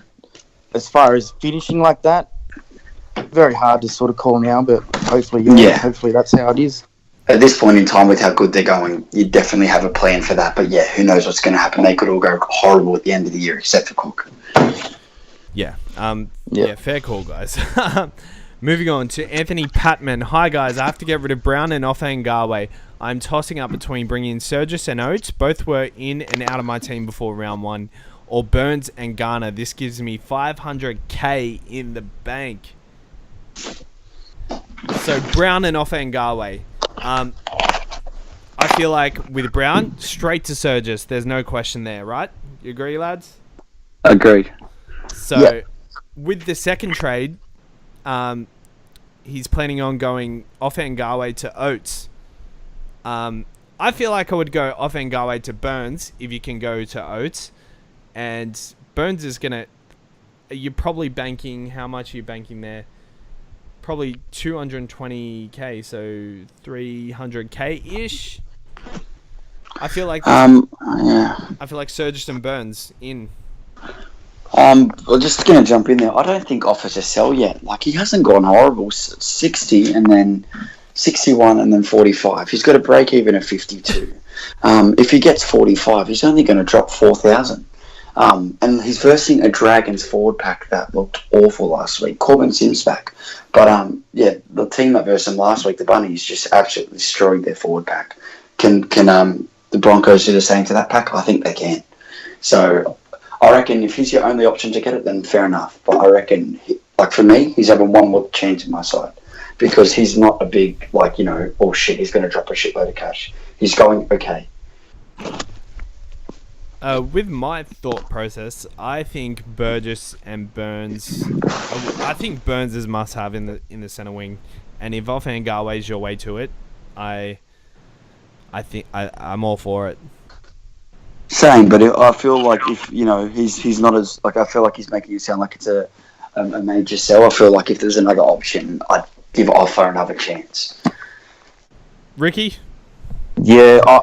as far as finishing like that, very hard to sort of call now, but hopefully, hopefully that's how it is. At this point in time, with how good they're going, you definitely have a plan for that. But yeah, who knows what's going to happen? They could all go horrible at the end of the year, except for Cook. Yeah. Yeah, fair call, guys. Moving on to Anthony Patman. Hi, guys. I have to get rid of Brown and Offangawe. I'm tossing up between bringing in Surgis and Oates. Both were in and out of my team before round 1. Or Burns and Garner. This gives me $500K in the bank. So, Brown and Offangawe. I feel like with Brown, straight to Surgis. There's no question there, right? You agree, lads? Agreed. So, with the second trade, he's planning on going Offangawe to Oates. I feel like I would go Offangawe to Burns if you can go to Oates. And Burns is going to... You're probably banking... How much are you banking there? Probably 220K, so 300K-ish. I feel like... I feel like Surgis and Burns in... Well, just going to jump in there. I don't think offers a sell yet. Like, he hasn't gone horrible. 60 and then 61 and then 45. He's got a break even at 52. If he gets 45, he's only going to drop 4,000. And he's versing a Dragons forward pack that looked awful last week. Corbin Sims back. But, the team that versed him last week, the Bunnies, just absolutely destroyed their forward pack. Can the Broncos do the same to that pack? I think they can. So... I reckon if he's your only option to get it, then fair enough. But I reckon, for me, he's having one more chance in my side. Because he's not a big, oh shit, he's going to drop a shitload of cash. He's going okay. With my thought process, I think Burgess and Burns... I think Burns is must-have in the centre wing. And if Offangawe is your way to it, I think I'm all for it. Same, but I feel like if he's not as I feel like he's making it sound like it's a major sell. I feel like if there's another option, I'd give Offa another chance. Ricky? Yeah,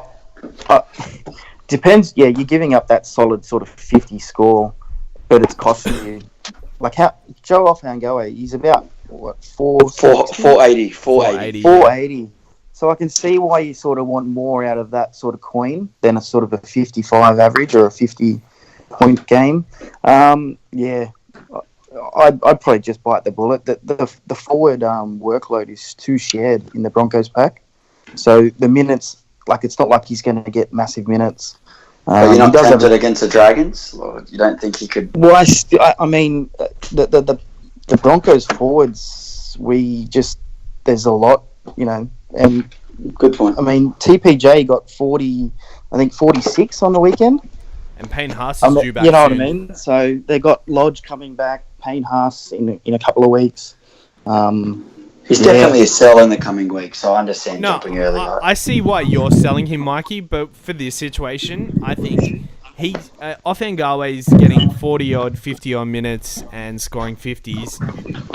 depends. Yeah, you're giving up that solid sort of 50 score, but it's costing you. Like how Joe Offangawe, he's about what 480. 480. So I can see why you sort of want more out of that sort of coin than a sort of a 55 average or a 50-point game. I'd probably just bite the bullet. The forward workload is too shared in the Broncos pack. So the minutes, it's not like he's going to get massive minutes. But you're not tempted against the Dragons? Or you don't think he could... Well, I mean, the Broncos forwards, there's a lot, and good point. I mean, TPJ got 46 on the weekend. And Payne Haas is due back. You know what I mean? So they got Lodge coming back, Payne Haas in a couple of weeks. He's definitely a sell in the coming week, so I understand jumping early. I see why you're selling him, Mikey, but for this situation, I think Offangawe is getting 40-odd, 50-odd minutes and scoring 50s.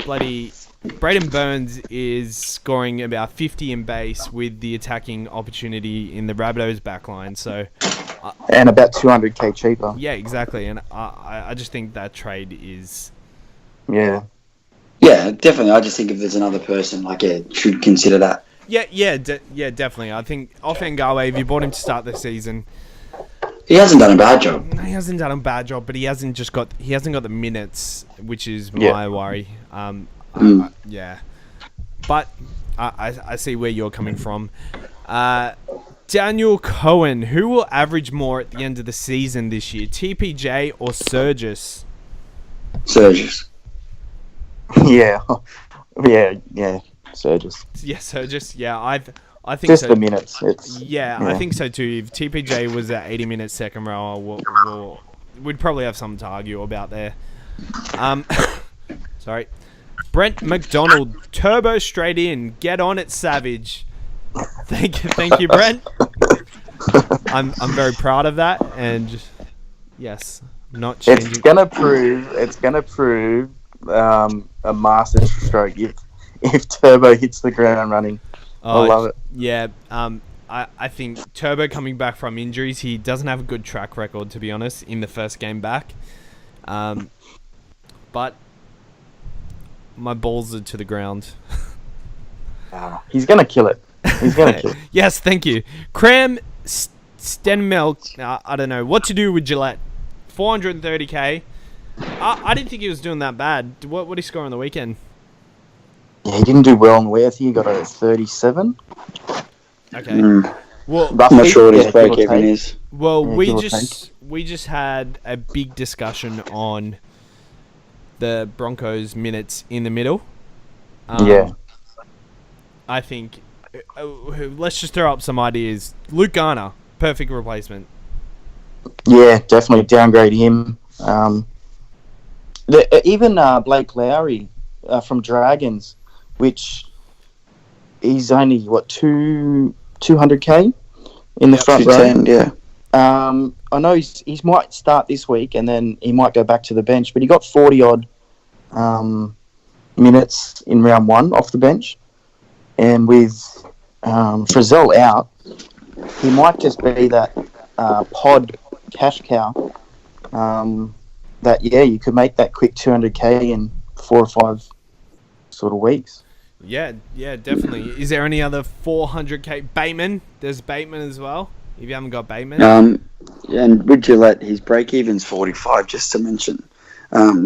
Bloody... Braden Burns is scoring about 50 in base with the attacking opportunity in the Rabbitohs backline. So, and about 200K cheaper. Yeah, exactly. And I just think that trade is... Yeah. Yeah, definitely. I just think if there's another person, should consider that. Yeah, definitely. I think Offangawe, if you bought him to start the season... He hasn't done a bad job. He hasn't done a bad job, but he hasn't got the minutes, which is my worry. Yeah, but I see where you're coming from. Daniel Cohen, who will average more at the end of the season this year, TPJ or Surgis? Surgis. Yeah, Surgis. Yeah, Surgis. Yeah, I think just so. The minutes. I think so too. If TPJ was at 80 minutes second row, we'd probably have something to argue about there. Sorry. Brent McDonald, turbo straight in. Get on it, Savage. Thank you, Brent. I'm very proud of that, and yes, not changing. It's gonna prove a master stroke if Turbo hits the ground running. I love it. Yeah. I think Turbo coming back from injuries, he doesn't have a good track record, to be honest, in the first game back. But my balls are to the ground. He's going to kill it. He's going to kill it. Yes, thank you. Cram Stenmel, I don't know. What to do with Gillette? 430k. I didn't think he was doing that bad. What did he score on the weekend? Yeah, he didn't do well on the way. I think he got a 37. Okay. Well, I'm not sure what his give break or even take. is. Well, Yeah, we just had a big discussion on the Broncos minutes in the middle. Yeah. I think let's just throw up some ideas. Luke Garner, perfect replacement. Yeah, definitely downgrade him. Even Blake Lowry from Dragons, which he's only, 200k in the front row. 210, yeah. I know he might start this week and then he might go back to the bench, but he got 40-odd minutes in round one off the bench. And with Frizzell out, he might just be that pod cash cow that, you could make that quick 200k in 4 or 5 sort of weeks. Yeah, definitely. Is there any other 400k? Bateman? There's Bateman as well, if you haven't got Bateman. And with Gillette, his break even's 45, just to mention.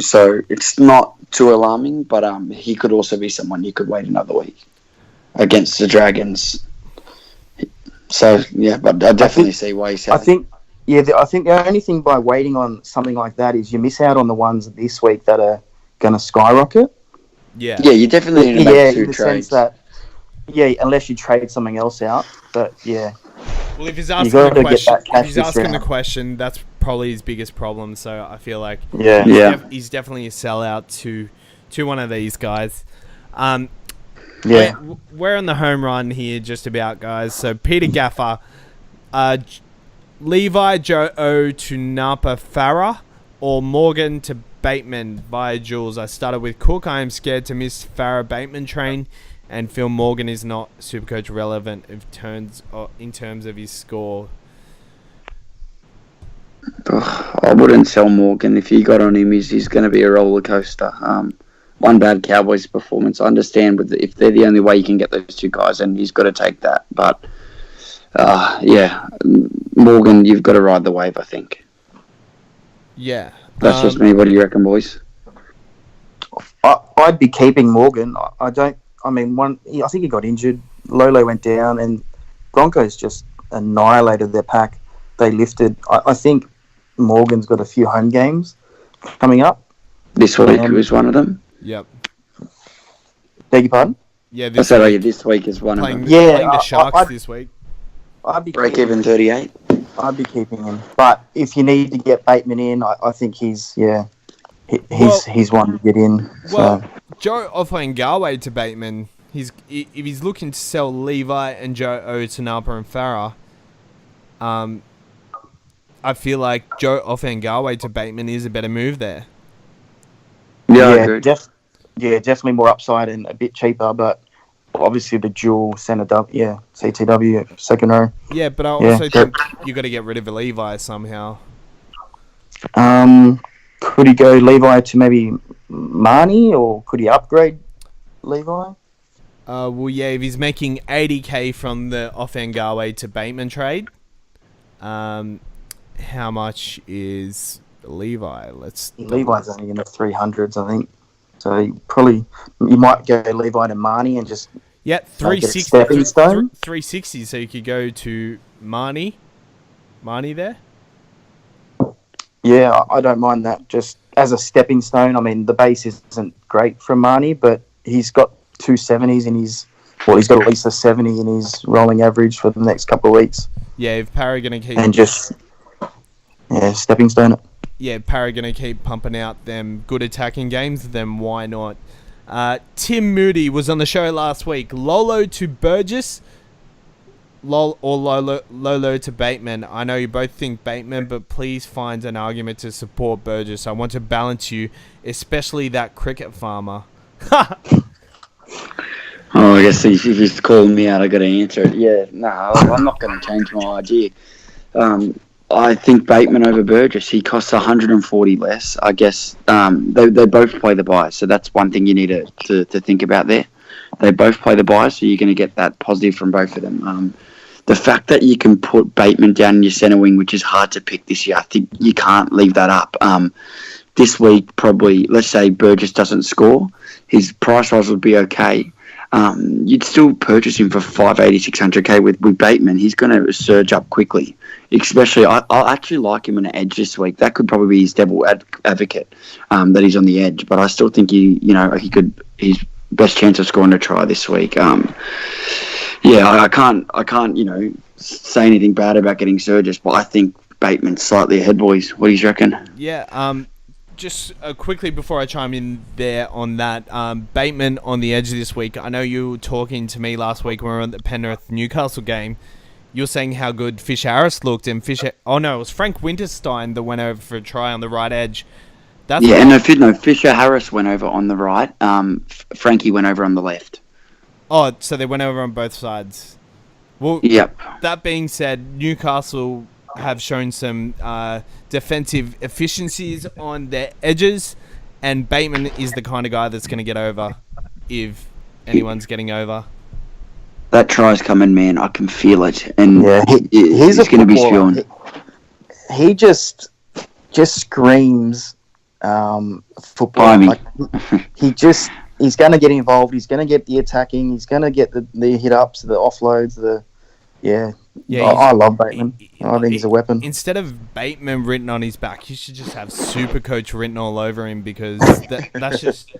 So it's not too alarming, but he could also be someone you could wait another week against the Dragons. So, yeah, but I definitely see why he's selling. I think the only thing by waiting on something like that is you miss out on the ones this week that are going to skyrocket. Yeah, you definitely need to make 2 in the trades. sense that, unless you trade something else out. But, yeah. Well, if he's gotta asking the get question, that cash this round. that's probably his biggest problem. So I feel like he's definitely a sellout to one of these guys. We're on the home run here, just about, guys. So Peter Gaffer, Levi Joe O to Napa Farah, or Morgan to Bateman via Jules. I started with Cook. I am scared to miss Farah Bateman train, and Phil Morgan is not Supercoach relevant in terms of his score. I wouldn't sell Morgan. If you got on him, he's going to be a roller coaster. One bad Cowboys performance, I understand, but if they're the only way you can get those 2 guys, then he's got to take that. But Morgan, you've got to ride the wave, I think. Yeah. That's just me. What do you reckon, boys? I'd be keeping Morgan. I think he got injured. Lolo went down, and Broncos just annihilated their pack. They lifted. I think Morgan's got a few home games coming up. This week was one of them. Yep. Beg your pardon? Yeah, this week is one of them. Playing the Sharks this week. I'd be break even 38. I'd be keeping him, but if you need to get Bateman in, I think he's one to get in. Well, Joe Offengawe to Bateman. If he's looking to sell Levi and Joe O to Napa and Farah, I feel like Joe Offengawe to Bateman is a better move there. Yeah, I agree. Definitely more upside and a bit cheaper, but obviously the dual CTW second row. Yeah, but I also think you got to get rid of Levi somehow. Could he go Levi to maybe Marnie, or could he upgrade Levi? If he's making 80k from the Offengawe to Bateman trade, how much is Levi? Levi's only in the 300s, I think. So you might go Levi to Marnie and just 360. Stepping stone. 360. So you could go to Marnie there. Yeah, I don't mind that. Just as a stepping stone. I mean, the base isn't great from Marnie, but he's got 270s in his. Well, he's got at least a 70 in his rolling average for the next couple of weeks. Yeah, if Parra going to keep... And just... Yeah, stepping stone it. Yeah, Parra going to keep pumping out them good attacking games, then why not? Tim Moody was on the show last week. Lolo to Burgess, Lolo to Bateman. I know you both think Bateman, but please find an argument to support Burgess. I want to balance you, especially that cricket farmer. Oh, I guess if he's calling me out, I got to answer it. Yeah, no, I'm not going to change my idea. I think Bateman over Burgess. He costs 140 less. I guess they both play the buy, so that's one thing you need to think about there. They both play the buy, so you're going to get that positive from both of them. The fact that you can put Bateman down in your centre wing, which is hard to pick this year, I think you can't leave that up. This week, probably, let's say Burgess doesn't score, his price rise would be okay. You'd still purchase him for 580, 600k with Bateman. He's going to surge up quickly. Especially, I actually like him on the edge this week. That could probably be his devil advocate, that he's on the edge. But I still think his best chance of scoring a try this week. I can't say anything bad about getting Surges, but I think Bateman's slightly ahead, boys. What do you reckon? Yeah. Just quickly before I chime in there on that, Bateman on the edge this week. I know you were talking to me last week when we were on the Penrith Newcastle game. You were saying how good Fisher Harris looked, and it was Frank Winterstein that went over for a try on the right edge. Fisher Harris went over on the right. Frankie went over on the left. Oh, so they went over on both sides. Well, yep. That being said, Newcastle have shown some defensive efficiencies on their edges, and Bateman is the kind of guy that's going to get over if anyone's getting over. That try's coming, man. I can feel it, and he's going to be spewing. He just screams football. Like, he's going to get involved. He's going to get the attacking. He's going to get the hit ups, the offloads. I love Bateman. I think he's a weapon. Instead of Bateman written on his back, you should just have Supercoach written all over him, because that's just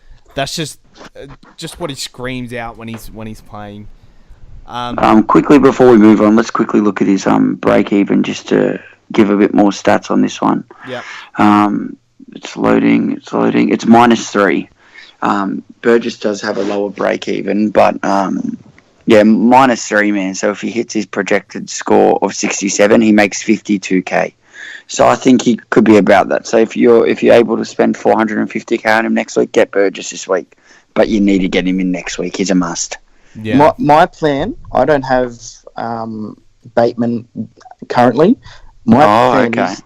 what he screams out when he's playing. Quickly before we move on, let's quickly look at his break even just to give a bit more stats on this one. Yeah. It's loading. It's -3. Burgess does have a lower break even, but -3, man. So if he hits his projected score of 67, he makes 52k. So I think he could be about that. So if you're able to spend 450k on him next week, get Burgess this week. But you need to get him in next week. He's a must. Yeah. My plan, I don't have Bateman currently. My plan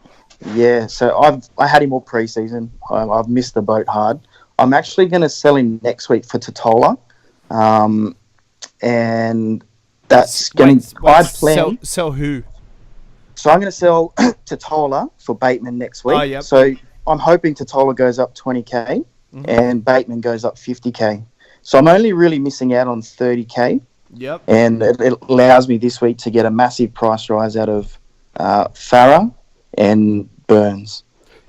is, so I had him all preseason. I've missed the boat hard. I'm actually going to sell him next week for Totola, and that's going to. Sell who? So I'm going to sell Totola for Bateman next week. Oh, yep. So I'm hoping Totola goes up 20k and Bateman goes up 50k. So I'm only really missing out on 30k. Yep. And it allows me this week to get a massive price rise out of Farah and Burns.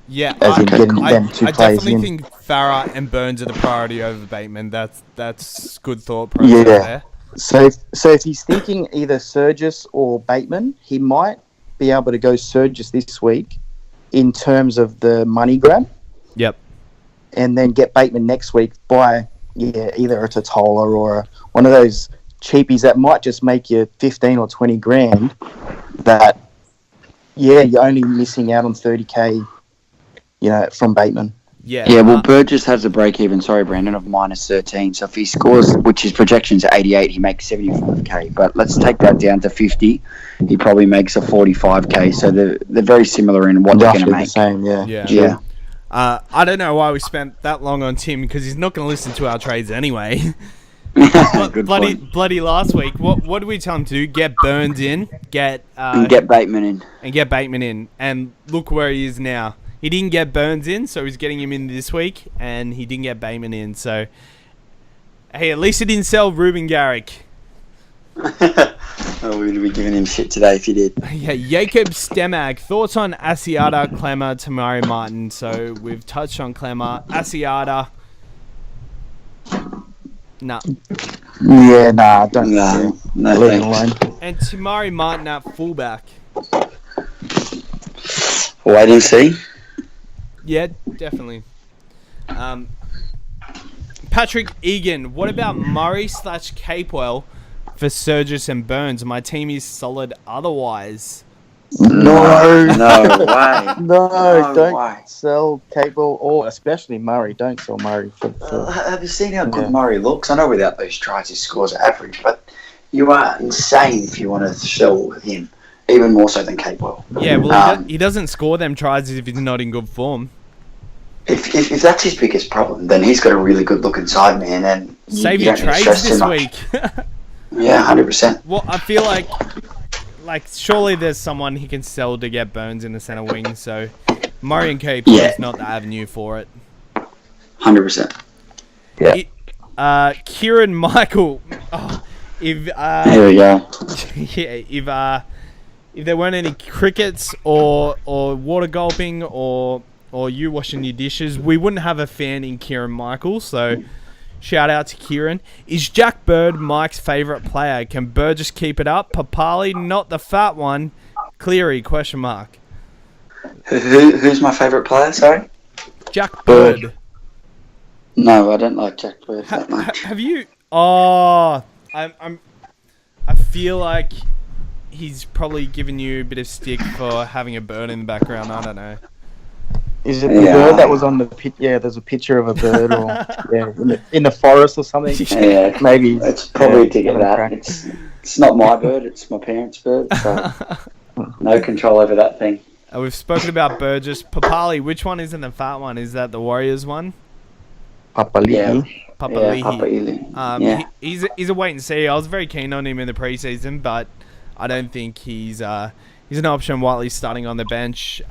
Yeah, I definitely think Farah and Burns are the priority over Bateman. That's good thought process there. So if he's thinking either Surgis or Bateman, he might be able to go Surgis this week in terms of the money grab. Yep. And then get Bateman next week by either a Totola or one of those cheapies that might just make you 15 or 20 grand. That you're only missing out on 30k. From Bateman. Yeah. Well, Burgess has a break even, Brandon, of -13. So if he scores, which his projection's 88, he makes 75k. But let's take that down to 50. He probably makes a 45k. So they're very similar in what they're going to make. The same, yeah. I don't know why we spent that long on Tim, because he's not going to listen to our trades anyway. bloody last week. What did we tell him to do? Get Burns in, get Bateman in, and look where he is now. He didn't get Burns in, so he's getting him in this week, and he didn't get Bateman in. So, hey, at least he didn't sell Ruben Garrick. Oh, we'd be giving him shit today if he did. Yeah, Jacob Stemag. Thoughts on Asiata, Clemmer, Tamari Martin? So we've touched on Clemmer. Asiata. Nah. Yeah, nah, don't. No, leave him alone. And Tamari Martin at fullback. Wait and see. Yeah, definitely. Patrick Egan. What about Murray/Capewell for Surgis and Burns? My team is solid otherwise. No way. Don't sell Capewell or especially Murray. Don't sell Murray. Have you seen how good Murray looks? I know without those tries his scores are average, but you are insane if you want to sell him. even more so than Capewell. Yeah, well, he doesn't score them tries if he's not in good form. If that's his biggest problem, then he's got a really good looking side, man. And Save your trades this week. Yeah, 100%. Well, I feel like surely there's someone he can sell to get Burns in the centre wing. So Murray and Capewell is not the avenue for it. 100%. Yeah. Kieran Michael. Oh, if Here we go. yeah, if there weren't any crickets or water gulping or you washing your dishes, we wouldn't have a fan in Kieran Michael. So shout out to Kieran. Is Jack Bird Mike's favourite player? Can Bird just keep it up? Papali, not the fat one. Cleary, question mark. Who's my favourite player, sorry? Jack Bird. No, I don't like Jack Bird that much. Have you... Oh, I feel like he's probably giving you a bit of stick for having a bird in the background. I don't know. Is it the bird that was on the pit? Yeah, there's a picture of a bird, or in the forest or something. Yeah, maybe it's probably to get that. It's not my bird; it's my parents' bird. So no control over that thing. We've spoken about Burgess. Papali, which one isn't the fat one? Is that the Warriors one? Papali'i. Papali'i. He's a wait and see. I was very keen on him in the preseason, but I don't think he's an option while he's starting on the bench.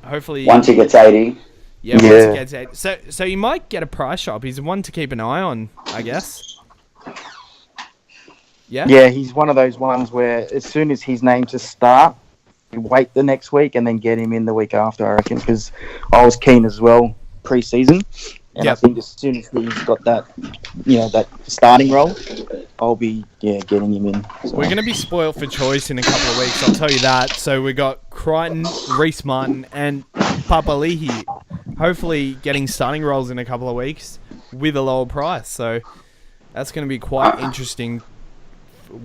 Hopefully, once he gets 80. Yeah, once he gets 80. So you might get a price shop. He's one to keep an eye on, I guess. Yeah? Yeah, he's one of those ones where as soon as his name to start, you wait the next week and then get him in the week after, I reckon, because I was keen as well pre-season. And I think as soon as he's got that, that starting role, I'll be getting him in. So. We're going to be spoiled for choice in a couple of weeks, I'll tell you that. So we got Crichton, Reece Martin, and Papali'i hopefully getting starting roles in a couple of weeks with a lower price. So that's going to be quite interesting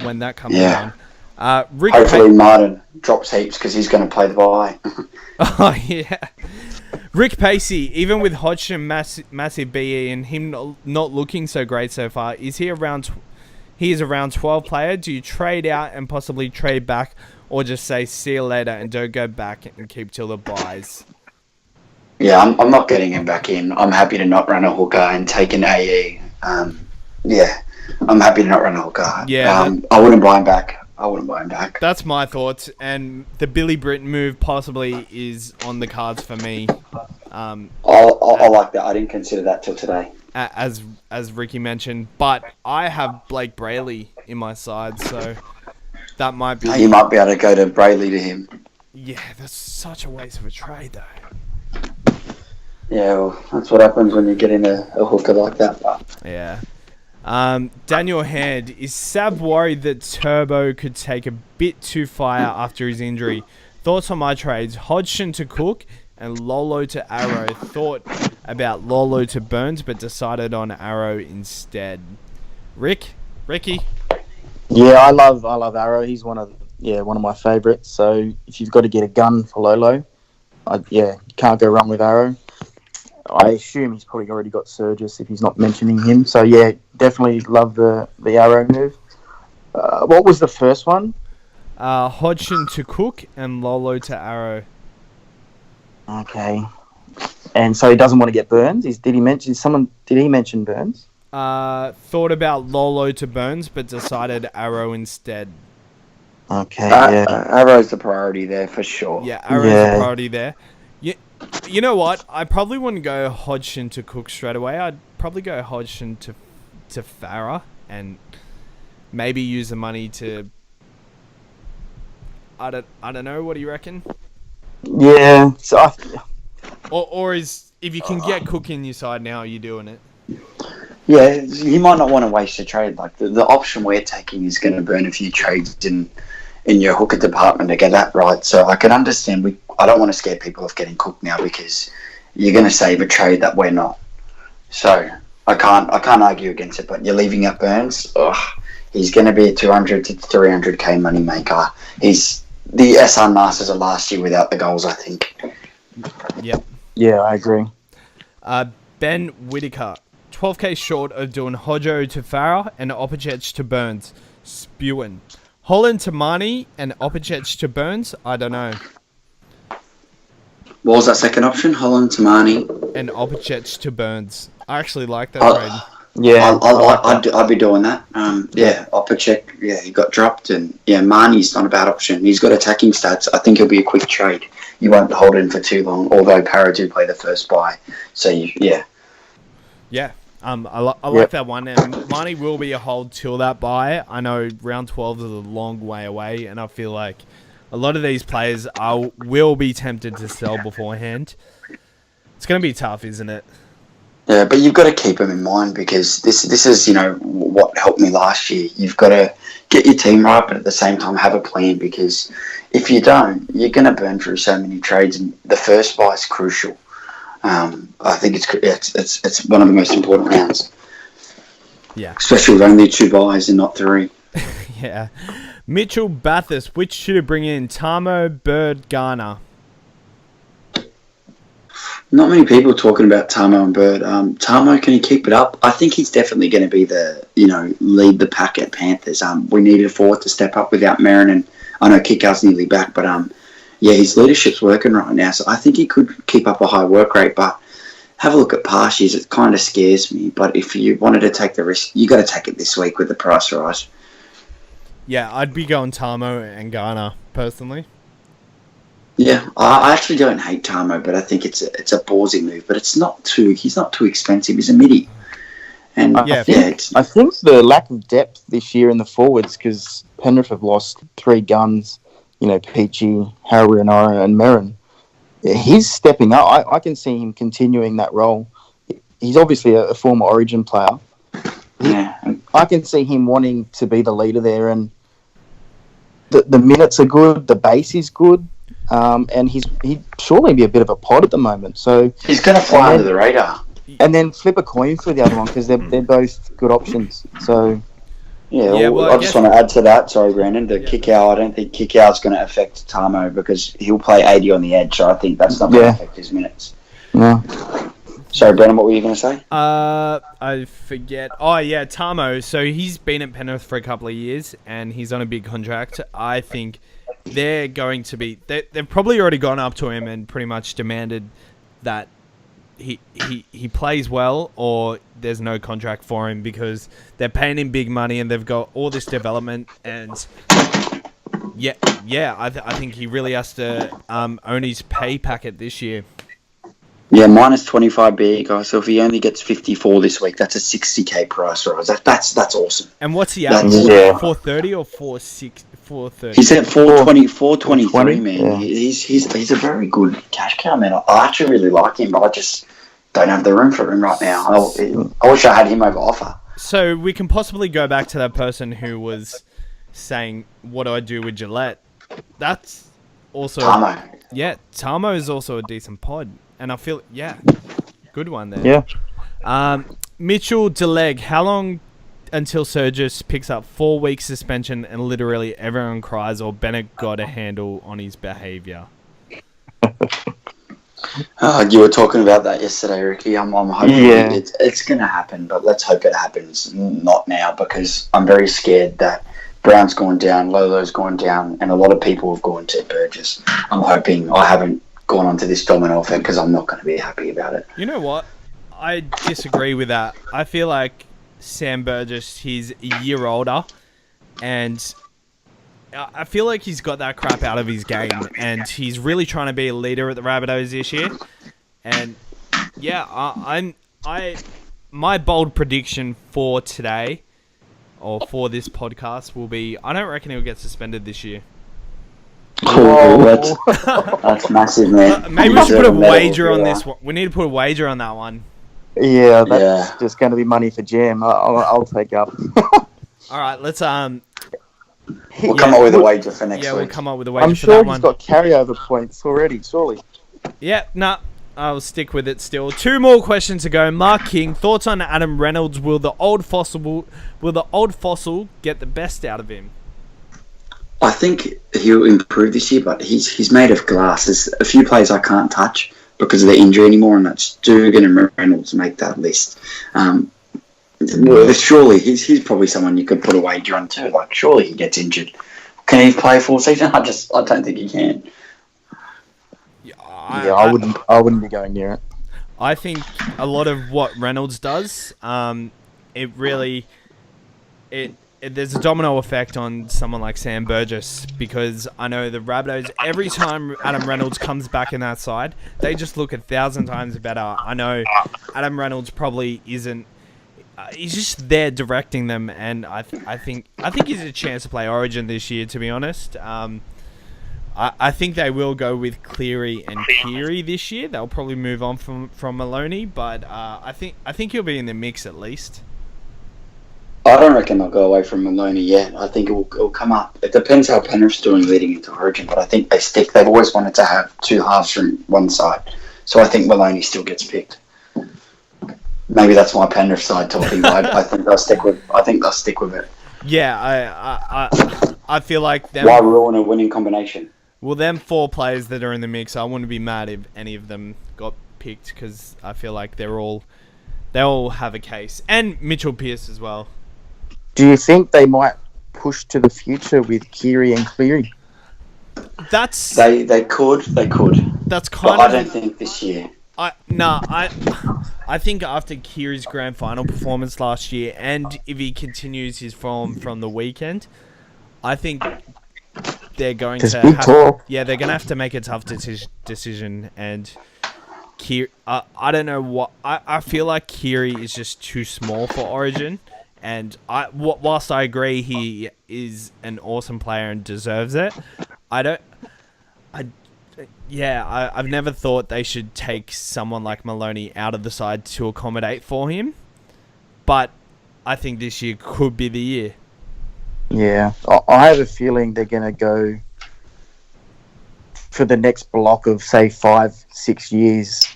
when that comes around. Hopefully Martin drops heaps because he's going to play the bye. Oh, yeah. Rick Pacey, even with Hodgson massive BE and him not looking so great so far, is he around 12 player? Do you trade out and possibly trade back, or just say see you later and don't go back and keep till the buys? Yeah, I'm not getting him back in. I'm happy to not run a hooker and take an AE. I'm happy to not run a hooker. Yeah, I wouldn't buy him back. That's my thoughts, and the Billy Britton move possibly is on the cards for me. I like that. I didn't consider that till today. As Ricky mentioned, but I have Blake Brayley in my side, so that might be... You might be able to go to Brayley to him. Yeah, that's such a waste of a trade, though. Yeah, well, that's what happens when you get in a hooker like that. But. Yeah. Daniel Hand, is Sab worried that Turbo could take a bit too fire after his injury? Thoughts on my trades? Hodgson to Cook and Lolo to Arrow. Thought about Lolo to Burns, but decided on Arrow instead. Ricky? Yeah, I love Arrow. He's one of my favourites. So if you've got to get a gun for Lolo, you can't go wrong with Arrow. I assume he's probably already got Surges if he's not mentioning him. So, yeah, definitely love the Arrow move. What was the first one? Hodgson to Cook and Lolo to Arrow. Okay. And so he doesn't want to get Burns? Did he mention Burns? Thought about Lolo to Burns, but decided Arrow instead. Okay, Arrow's the priority there for sure. Yeah, Arrow's the priority there. You know what? I probably wouldn't go Hodgson to Cook straight away. I'd probably go Hodgson to Farah and maybe use the money to... I don't know. What do you reckon? Yeah. So or is if you can get Cook in your side now, are you doing it? Yeah, he might not want to waste a trade. Like the option we're taking is going to burn a few trades in your hooker department to get that right. So I can understand. I don't want to scare people off getting Cook now because you're going to save a trade that we're not. So I can't argue against it. But you're leaving out Burns. He's going to be a 200 to 300k money maker. He's the SR Masters of last year without the goals, I think. Yep. Yeah, I agree. Ben Whitaker, 12k short of doing Hodjo to Farah and Opacech to Burns. Spewing. Holland to Marnie and Opacek to Burns? I don't know. What was that second option? Holland, Tamani. And Opacek to Burns. I actually like that trade. Yeah, I'd be doing that. Opacek, he got dropped, and Marnie's not a bad option. He's got attacking stats. I think he'll be a quick trade. You won't hold him for too long, although Para do play the first bye. So, Yeah, I like that one. And Marnie will be a hold till that bye. I know round 12 is a long way away, and I feel like a lot of these players will be tempted to sell beforehand. It's going to be tough, isn't it? Yeah, but you've got to keep them in mind because this is, what helped me last year. You've got to get your team right, but at the same time have a plan because if you don't, you're going to burn through so many trades, and the first buy is crucial. I think it's one of the most important rounds. Yeah. Especially with only 2 buys and not 3. Yeah. Mitchell Bathurst, which should it bring in? Tamo, Bird, Garner? Not many people talking about Tamo and Bird. Tamo, can he keep it up? I think he's definitely going to be lead the pack at Panthers. We needed a forward to step up without Merrin, and I know Kickout's nearly back, but his leadership's working right now, so I think he could keep up a high work rate, but have a look at past years. It kind of scares me, but if you wanted to take the risk, you got to take it this week with the price rise. Yeah, I'd be going Tamo and Garner, personally. Yeah, I actually don't hate Tamo, but I think it's a ballsy move, but he's not too expensive. He's a midi. And I think the lack of depth this year in the forwards, because Penrith have lost 3 guns, Peachy, Harry Renara and Merrin. He's stepping up. I can see him continuing that role. He's obviously a former Origin player. I can see him wanting to be the leader there, and the minutes are good, the base is good, and he'd surely be a bit of a pod at the moment. So he's going to fly under the radar. And then flip a coin for the other one because they're both good options. So I just want to add to that. Sorry, Brandon. Kick-out, I don't think Kick-out's going to affect Tamo because he'll play 80 on the edge. So I think that's not going to affect his minutes. No. Sorry, Brandon, what were you going to say? I forget. Oh, yeah, Tamo. So he's been at Penrith for a couple of years, and he's on a big contract. I think they're going to be... They've probably already gone up to him and pretty much demanded that he plays well or there's no contract for him because they're paying him big money and they've got all this development. And, I think he really has to own his pay packet this year. Yeah, minus 25 big, so if he only gets 54 this week, that's a 60k price rise. That's awesome. And what's he at? 430 or 430? He's at 423, man. Yeah. He's a very good cash cow, man. I actually really like him, but I just don't have the room for him right now. I wish I had him over offer. So we can possibly go back to that person who was saying, what do I do with Gillette? That's also... Tamo. Tamo is also a decent pod. And I feel, good one there. Yeah. Mitchell Deleg, how long until Surgis picks up 4-week suspension and literally everyone cries or Bennett got a handle on his behaviour? You were talking about that yesterday, Ricky. I'm hoping it's going to happen, but let's hope it happens not now because I'm very scared that Brown's gone down, Lolo's gone down, and a lot of people have gone to Burgess. I'm hoping I haven't gone onto this domino effect because I'm not going to be happy about it. You know what? I disagree with that. I feel like Sam Burgess, he's a year older, and I feel like he's got that crap out of his game, and he's really trying to be a leader at the Rabbitohs this year. And my bold prediction for today or for this podcast will be, I don't reckon he'll get suspended this year. Cool. That's massive, man. Maybe we should put a wager on this one. We need to put a wager on that one. Yeah, that's just going to be money for Jam. I'll take up. All right, let's We'll come up with a wager for next week. Yeah, we'll come up with a wager I'm for that sure one. he's got carryover points already, surely. Yeah, I'll stick with it still. 2 more questions to go. Mark King, thoughts on Adam Reynolds? Will the old fossil get the best out of him? I think he'll improve this year, but he's made of glass. There's a few players I can't touch because of their injury anymore, and that's Dugan and Reynolds make that list. Surely he's probably someone you could put a wager on too. Like, surely he gets injured. Can he play full season? I don't think he can. I wouldn't be going near it. I think a lot of what Reynolds does, there's a domino effect on someone like Sam Burgess, because I know the Rabbitohs, every time Adam Reynolds comes back in that side, they just look 1,000 times better. I know Adam Reynolds probably isn't. He's just there directing them, and I think he's a chance to play Origin this year. To be honest, I think they will go with Cleary and Keary this year. They'll probably move on from Maloney, but I think he'll be in the mix at least. I don't reckon they'll go away from Maloney yet. I think it'll come up. It depends how Penrith's doing leading into Origin, but I think they stick. They've always wanted to have two halves from one side, so I think Maloney still gets picked. Maybe that's my Penrith side talking, but I think they'll stick with. I think they'll stick with it. Yeah, I feel like them. Why ruin a winning combination? Well, them 4 players that are in the mix, I wouldn't be mad if any of them got picked, because I feel like they all have a case, and Mitchell Pearce as well. Do you think they might push to the future with Keary and Cleary? They could. That's kind but of. I don't think this year. I think after Keary's grand final performance last year, and if he continues his form from the weekend, I think they're going to have to make a tough decision. And Keary, I don't know what I feel like Keary is just too small for Origin. And whilst I agree he is an awesome player and deserves it, I've never thought they should take someone like Maloney out of the side to accommodate for him. But I think this year could be the year. Yeah, I have a feeling they're going to go for the next block of, say, 5-6 years,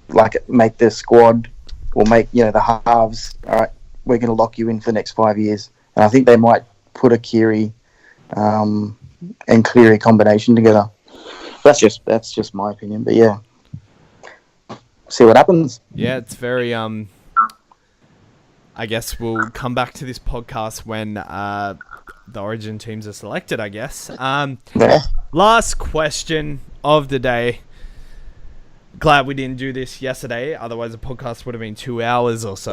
like make the squad or make, the halves, all right, we're going to lock you in for the next 5 years. And I think they might put a Keary and Cleary combination together. That's just my opinion, but yeah. See what happens. Yeah, it's very I guess we'll come back to this podcast when the Origin teams are selected, I guess. Last question of the day. Glad we didn't do this yesterday, otherwise the podcast would have been 2 hours or so.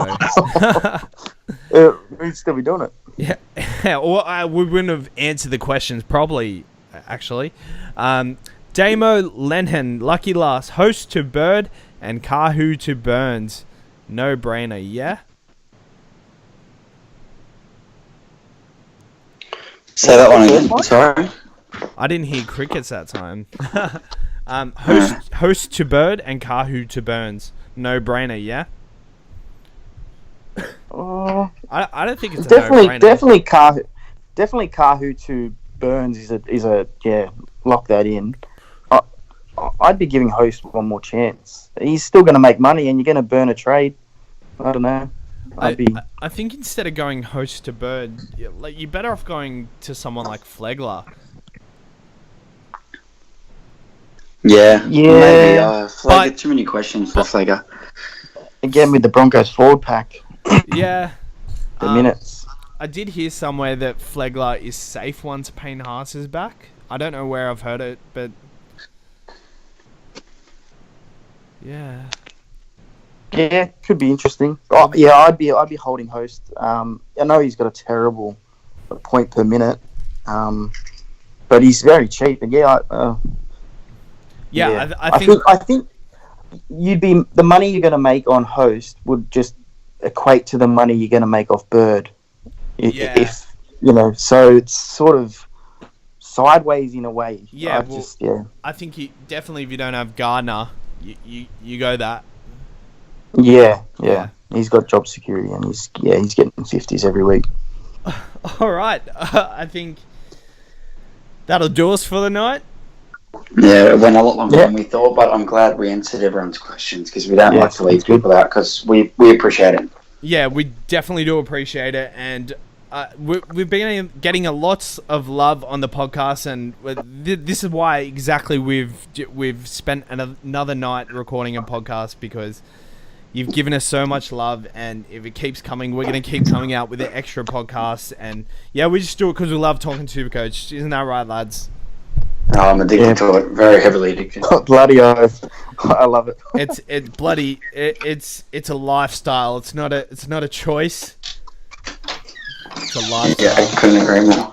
We'd still be doing it. Yeah, or we wouldn't have answered the questions probably, actually. Damo Lenhen, lucky last, host to Bird and Kahu to Burns. No brainer, yeah? Say that one again, sorry. I didn't hear crickets that time. Host to Bird and Kahu to Burns. No brainer, yeah? I don't think it's a no-brainer. Definitely Kahu to Burns is a lock that in. I'd be giving Host one more chance. He's still going to make money, and you're going to burn a trade. I don't know. I think instead of going Host to Bird, you're better off going to someone like Flegler. Yeah. Maybe. Flegler, too many questions for Flegler. Again, with the Broncos forward pack. Yeah. The minutes. I did hear somewhere that Flegler is safe once Payne Haas is back. I don't know where I've heard it, but yeah. Yeah, could be interesting. I'd be holding Host. I know he's got a terrible point per minute, but he's very cheap. And I think you'd be the money you're going to make on Host would just equate to the money you're going to make off Bird. If so it's sort of sideways in a way. Yeah, I think definitely if you don't have Gardner, you go that. Yeah. He's got job security and he's getting 50s every week. All right, I think that'll do us for the night. Yeah, it went a lot longer than we thought, but I'm glad we answered everyone's questions because we don't like to leave people out because we appreciate it. Yeah, we definitely do appreciate it, and we've been getting a lots of love on the podcast, and this is why exactly we've spent another night recording a podcast because You've given us so much love, and if it keeps coming, we're going to keep coming out with the extra podcasts. And yeah, we just do it because we love talking to Supercoach. Isn't that right, lads? Oh, I'm addicted to it. Very heavily addicted. Bloody oath. I love it. It's a lifestyle. It's not a choice. It's a lifestyle. Yeah, I couldn't agree more.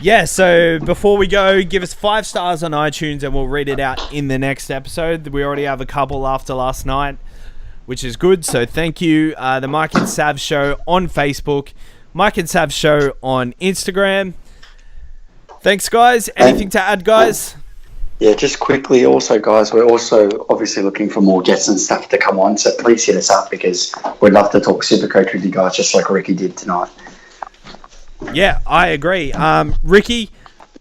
Yeah, so before we go, give us 5 stars on iTunes and we'll read it out in the next episode. We already have a couple after last night, which is good, so thank you. The Mike and Sav Show on Facebook, Mike and Sav Show on Instagram. Thanks, guys. Anything to add, guys? Yeah, just quickly also, guys, we're also obviously looking for more guests and stuff to come on, so please hit us up because we'd love to talk Supercoach with you guys just like Ricky did tonight. Yeah, I agree. Ricky,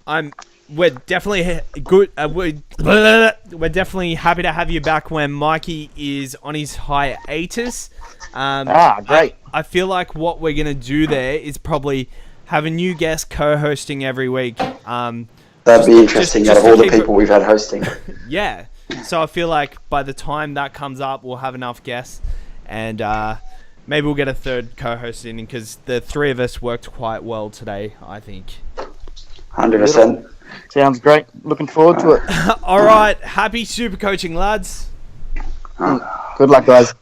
we're definitely good. We're definitely happy to have you back when Mikey is on his hiatus. Great. I feel like what we're gonna do there is probably have a new guest co-hosting every week. That'd be interesting out of all the people we've had hosting. Yeah. So I feel like by the time that comes up, we'll have enough guests, and maybe we'll get a third co-host in because the 3 of us worked quite well today, I think. 100%. Sounds great. Looking forward to it. All right. Happy super coaching, lads. Good luck, guys.